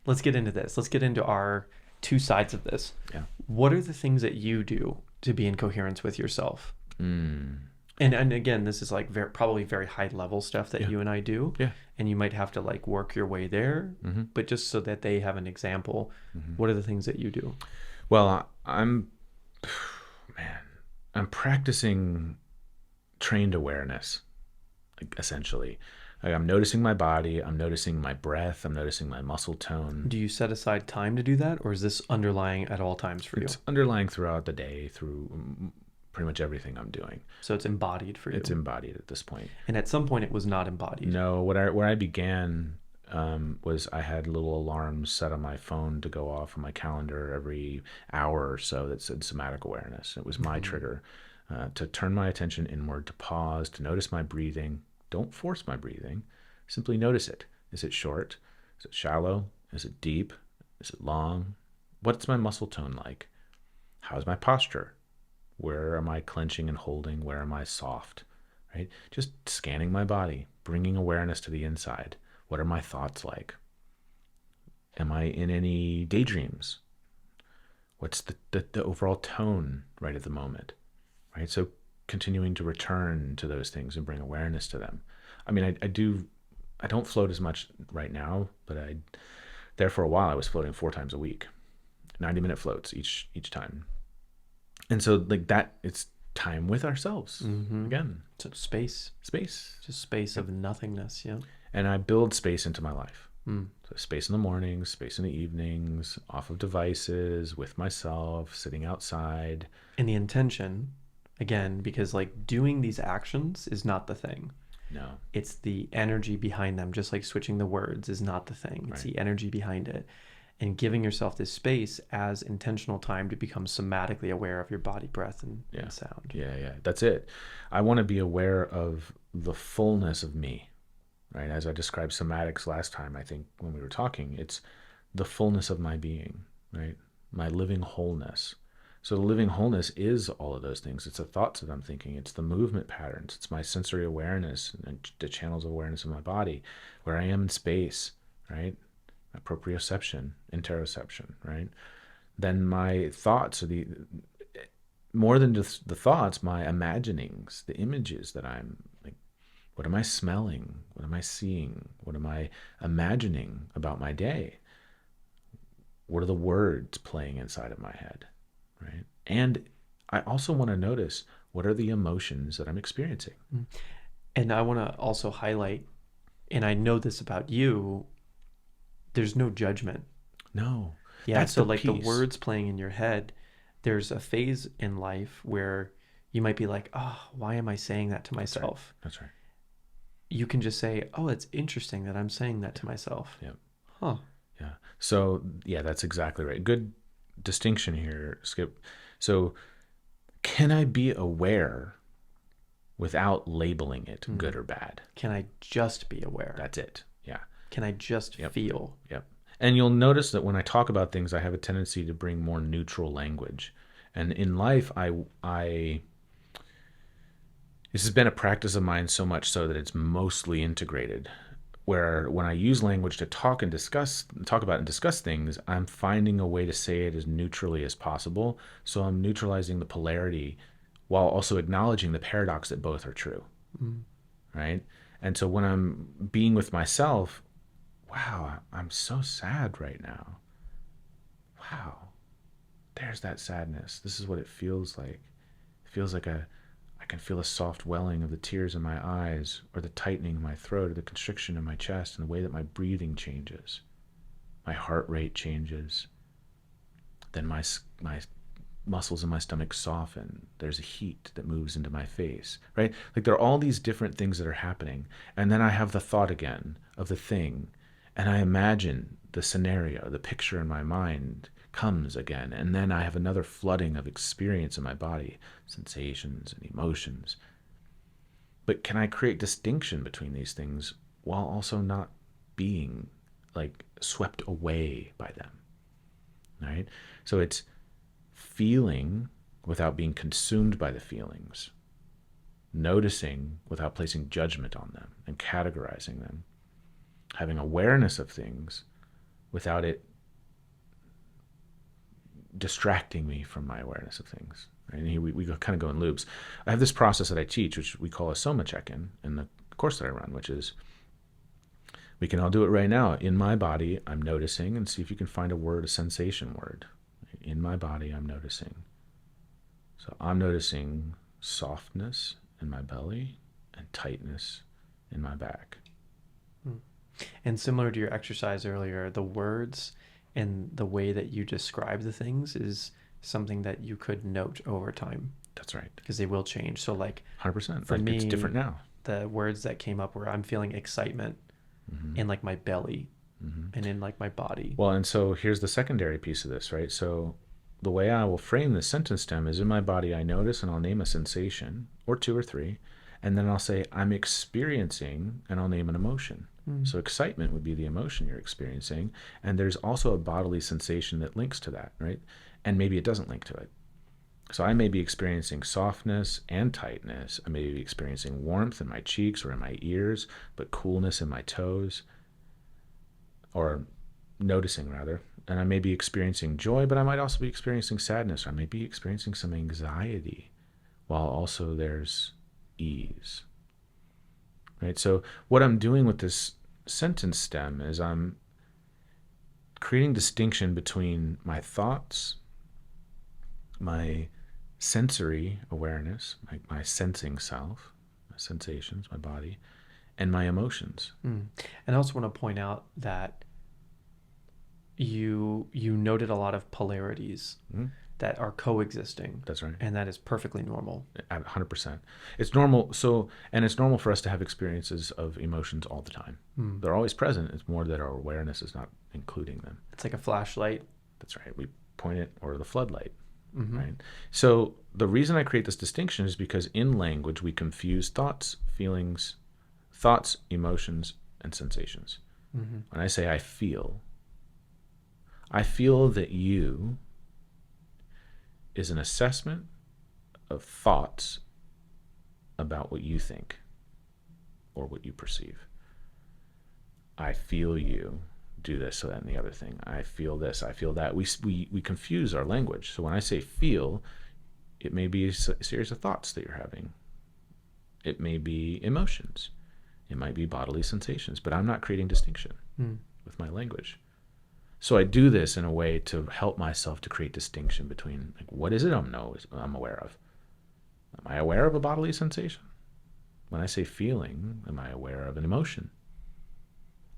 Speaker 1: Let's get into this. Let's get into our two sides of this.
Speaker 2: Yeah.
Speaker 1: What are the things that you do to be in coherence with yourself? And again, this is like probably very high level stuff that you and I do.
Speaker 2: Yeah.
Speaker 1: And you might have to like work your way there, but just so that they have an example, what are the things that you do?
Speaker 2: Well, I'm practicing trained awareness, essentially. I'm noticing my body, I'm noticing my breath, I'm noticing my muscle tone.
Speaker 1: Do you set aside time to do that, or is this underlying at all times for you?
Speaker 2: It's underlying throughout the day, through pretty much everything I'm doing.
Speaker 1: So it's embodied for you.
Speaker 2: It's embodied at this point.
Speaker 1: And at some point it was not embodied.
Speaker 2: No, where I began was I had little alarms set on my phone to go off on my calendar every hour or so that said somatic awareness. It was my trigger to turn my attention inward, to pause, to notice my breathing. Don't force my breathing. Simply notice it. Is it short? Is it shallow? Is it deep? Is it long? What's my muscle tone like? How's my posture? Where am I clenching and holding? Where am I soft? Right? Just scanning my body, bringing awareness to the inside. What are my thoughts like? Am I in any daydreams? What's the overall tone right at the moment, right? So continuing to return to those things and bring awareness to them. I mean, I don't float as much right now, but there for a while I was floating 4 times a week, 90-minute floats each time. And so like that, it's time with ourselves again.
Speaker 1: So space, just space of nothingness. Yeah.
Speaker 2: And I build space into my life. So space in the mornings, space in the evenings, off of devices, with myself, sitting outside.
Speaker 1: And the intention, again, because like doing these actions is not the thing.
Speaker 2: No.
Speaker 1: It's the energy behind them, just like switching the words is not the thing. It's
Speaker 2: Right.
Speaker 1: the energy behind it. And giving yourself this space as intentional time to become somatically aware of your body, breath, and sound.
Speaker 2: Yeah. That's it. I want to be aware of the fullness of me, right? As I described somatics last time, I think when we were talking, it's the fullness of my being, right? My living wholeness. So the living wholeness is all of those things. It's the thoughts that I'm thinking. It's the movement patterns. It's my sensory awareness and the channels of awareness of my body, where I am in space, right? My proprioception, interoception, right? Then my thoughts are more than just the thoughts, my imaginings, the images that I'm like, what am I smelling? What am I seeing? What am I imagining about my day? What are the words playing inside of my head, right? And I also want to notice, what are the emotions that I'm experiencing?
Speaker 1: And I want to also highlight, and I know this about you, there's no judgment.
Speaker 2: No.
Speaker 1: Yeah,
Speaker 2: That's
Speaker 1: so
Speaker 2: the
Speaker 1: like the
Speaker 2: piece.
Speaker 1: words playing in your head, there's a phase in life where you might be like, oh, why am I saying that to myself?
Speaker 2: That's right.
Speaker 1: You can just say, oh, it's interesting that I'm saying that to myself.
Speaker 2: Yeah.
Speaker 1: Huh.
Speaker 2: Yeah. So, yeah, that's exactly right. Good distinction here, Skip. So, can I be aware without labeling it good or bad?
Speaker 1: Can I just be aware?
Speaker 2: That's it. Yeah.
Speaker 1: Can I just feel?
Speaker 2: Yep. And you'll notice that when I talk about things, I have a tendency to bring more neutral language. And in life, this has been a practice of mine so much so that it's mostly integrated. Where when I use language to talk about and discuss things, I'm finding a way to say it as neutrally as possible. So I'm neutralizing the polarity while also acknowledging the paradox that both are true. Right? And so when I'm being with myself, wow, I'm so sad right now. Wow, there's that sadness. This is what it feels like. It feels like I can feel a soft welling of the tears in my eyes, or the tightening in my throat, or the constriction in my chest, and the way that my breathing changes. My heart rate changes. Then my muscles in my stomach soften. There's a heat that moves into my face, right? Like there are all these different things that are happening. And then I have the thought again of the thing, and I imagine the scenario, the picture in my mind comes again, and then I have another flooding of experience in my body, sensations and emotions. But can I create distinction between these things while also not being like swept away by them, right? So it's feeling without being consumed by the feelings, noticing without placing judgment on them and categorizing them, having awareness of things without it distracting me from my awareness of things. Right? And here we kind of go in loops. I have this process that I teach, which we call a Soma Check-In in the course that I run, which is, we can all do it right now. In my body, I'm noticing, and see if you can find a word, a sensation word. In my body, I'm noticing. So I'm noticing softness in my belly and tightness in my back.
Speaker 1: And similar to your exercise earlier, the words and the way that you describe the things is something that you could note over time.
Speaker 2: That's right.
Speaker 1: Because they will change. So like
Speaker 2: 100%.
Speaker 1: for me,
Speaker 2: it's different now.
Speaker 1: The words that came up were I'm feeling excitement in like my belly and in like my body.
Speaker 2: Well, and so here's the secondary piece of this, right? So the way I will frame the sentence stem is, in my body I notice, and I'll name a sensation or two or three, and then I'll say I'm experiencing, and I'll name an emotion. So excitement would be the emotion you're experiencing, and there's also a bodily sensation that links to that, right? And maybe it doesn't link to it. So I may be experiencing softness and tightness. I may be experiencing warmth in my cheeks or in my ears, but coolness in my toes, or noticing rather, And I may be experiencing joy, but I might also be experiencing sadness. Or I may be experiencing some anxiety, while also there's ease. Right? So what I'm doing with this sentence stem is I'm creating distinction between my thoughts, my sensory awareness, my sensing self, my sensations, my body, and my emotions.
Speaker 1: And I also want to point out that you noted a lot of polarities that are coexisting.
Speaker 2: That's right.
Speaker 1: And that is perfectly normal.
Speaker 2: 100%. It's normal. And it's normal for us to have experiences of emotions all the time. They're always present. It's more that our awareness is not including them.
Speaker 1: It's like a flashlight.
Speaker 2: That's right. We point it, or the floodlight. Right. So the reason I create this distinction is because in language we confuse thoughts, feelings, emotions, and sensations. When I say I feel that you is an assessment of thoughts about what you think or what you perceive. I feel you do this, so that, and the other thing. I feel this, I feel that. We confuse our language. So when I say feel, it may be a series of thoughts that you're having. It may be emotions. It might be bodily sensations, but I'm not creating distinction with my language. So I do this in a way to help myself to create distinction between, like, what is it I'm aware of? Am I aware of a bodily sensation? When I say feeling, am I aware of an emotion?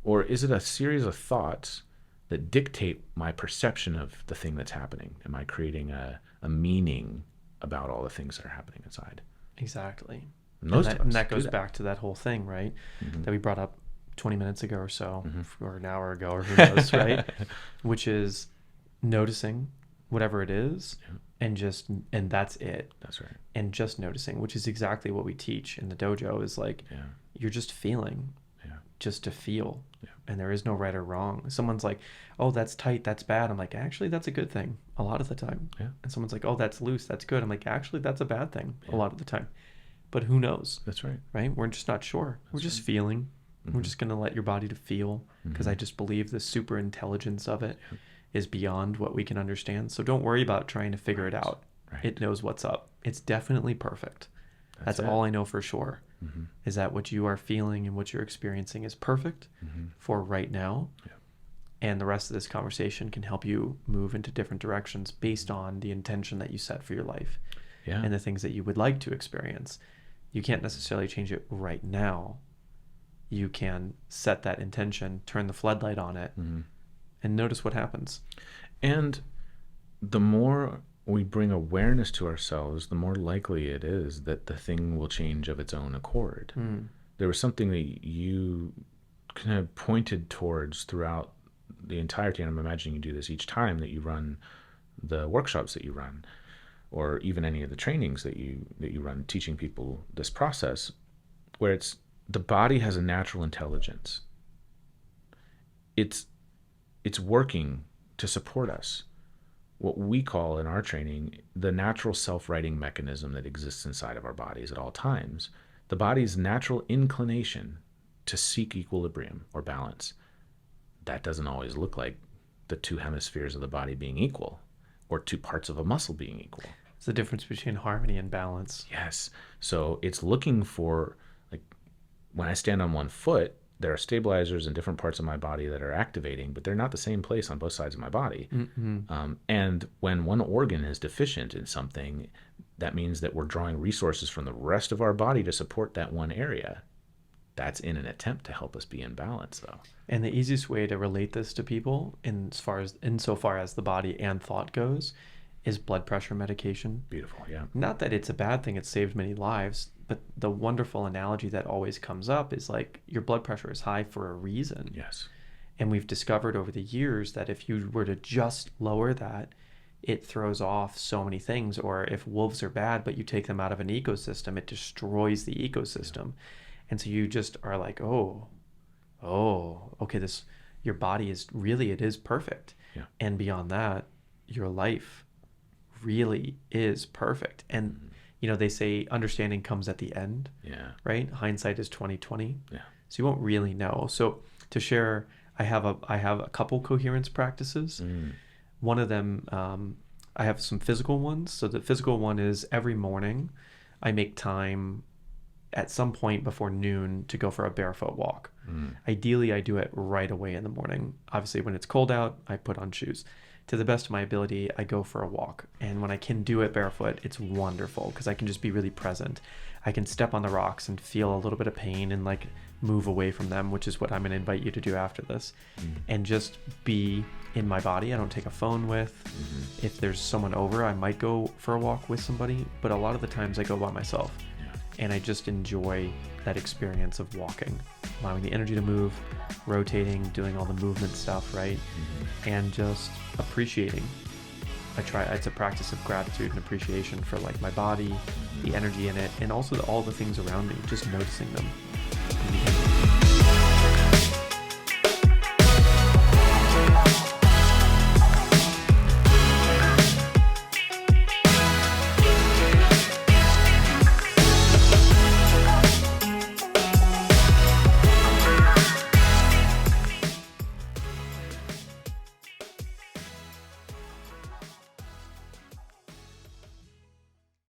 Speaker 2: Or is it a series of thoughts that dictate my perception of the thing that's happening? Am I creating a meaning about all the things that are happening inside?
Speaker 1: Exactly.
Speaker 2: And
Speaker 1: that goes back to that whole thing, right? That we brought up 20 minutes ago or so, or an hour ago, or who knows, right? Which is noticing whatever it is, and that's it.
Speaker 2: That's right.
Speaker 1: And just noticing, which is exactly what we teach in the dojo, is like, you're just feeling, just to feel. And there is no right or wrong. Someone's like, oh, that's tight, that's bad. I'm like, actually, that's a good thing a lot of the time. And someone's like, oh, that's loose, that's good. I'm like, actually, that's a bad thing a lot of the time. But who knows?
Speaker 2: That's right.
Speaker 1: Right? We're just not sure. We're just feeling. We're just going to let your body to feel, because I just believe the super intelligence of it is beyond what we can understand. So don't worry about trying to figure it out. It knows what's up. It's definitely perfect. That's all I know for sure, is that what you are feeling and what you're experiencing is perfect for right now. And the rest of this conversation can help you move into different directions based on the intention that you set for your life and the things that you would like to experience. You can't necessarily change it right now. You can set that intention, turn the floodlight on it, and notice what happens.
Speaker 2: And the more we bring awareness to ourselves, the more likely it is that the thing will change of its own accord. There was something that you kind of pointed towards throughout the entirety, and I'm imagining you do this each time that you run the workshops that you run, or even any of the trainings that you run, teaching people this process, where it's the body has a natural intelligence. It's working to support us. What we call in our training the natural self-righting mechanism that exists inside of our bodies at all times. The body's natural inclination to seek equilibrium or balance. That doesn't always look like the two hemispheres of the body being equal, or two parts of a muscle being equal.
Speaker 1: It's the difference between harmony and balance.
Speaker 2: Yes. So it's looking for, like, when I stand on one foot, there are stabilizers in different parts of my body that are activating, but they're not the same place on both sides of my body. And when one organ is deficient in something, that means that we're drawing resources from the rest of our body to support that one area. That's in an attempt to help us be in balance, though.
Speaker 1: And the easiest way to relate this to people, insofar as the body and thought goes, is blood pressure medication.
Speaker 2: Beautiful, yeah.
Speaker 1: Not that it's a bad thing, it's saved many lives, but the wonderful analogy that always comes up is like, your blood pressure is high for a reason.
Speaker 2: Yes.
Speaker 1: And we've discovered over the years that if you were to just lower that, it throws off so many things. Or if wolves are bad, but you take them out of an ecosystem, it destroys the ecosystem. And so you just are like, oh, okay, your body it is perfect.
Speaker 2: Yeah.
Speaker 1: And beyond that, your life really is perfect. And they say understanding comes at the end.
Speaker 2: Yeah.
Speaker 1: Right? Hindsight is 20/20.
Speaker 2: Yeah.
Speaker 1: So you won't really know. So to share I have a couple coherence practices. One of them, I have some physical ones. So the physical one is every morning I make time at some point before noon to go for a barefoot walk. Ideally, I do it right away in the morning. Obviously, when it's cold out, I put on shoes. To the best of my ability, I go for a walk. And when I can do it barefoot, it's wonderful because I can just be really present. I can step on the rocks and feel a little bit of pain and like move away from them, which is what I'm going to invite you to do after this. And just be in my body. I don't take a phone with. If there's someone over, I might go for a walk with somebody, but a lot of the times I go by myself. And I just enjoy that experience of walking, allowing the energy to move, rotating, doing all the movement stuff, right? And just appreciating. It's a practice of gratitude and appreciation for like my body, the energy in it, and also all the things around me, just noticing them.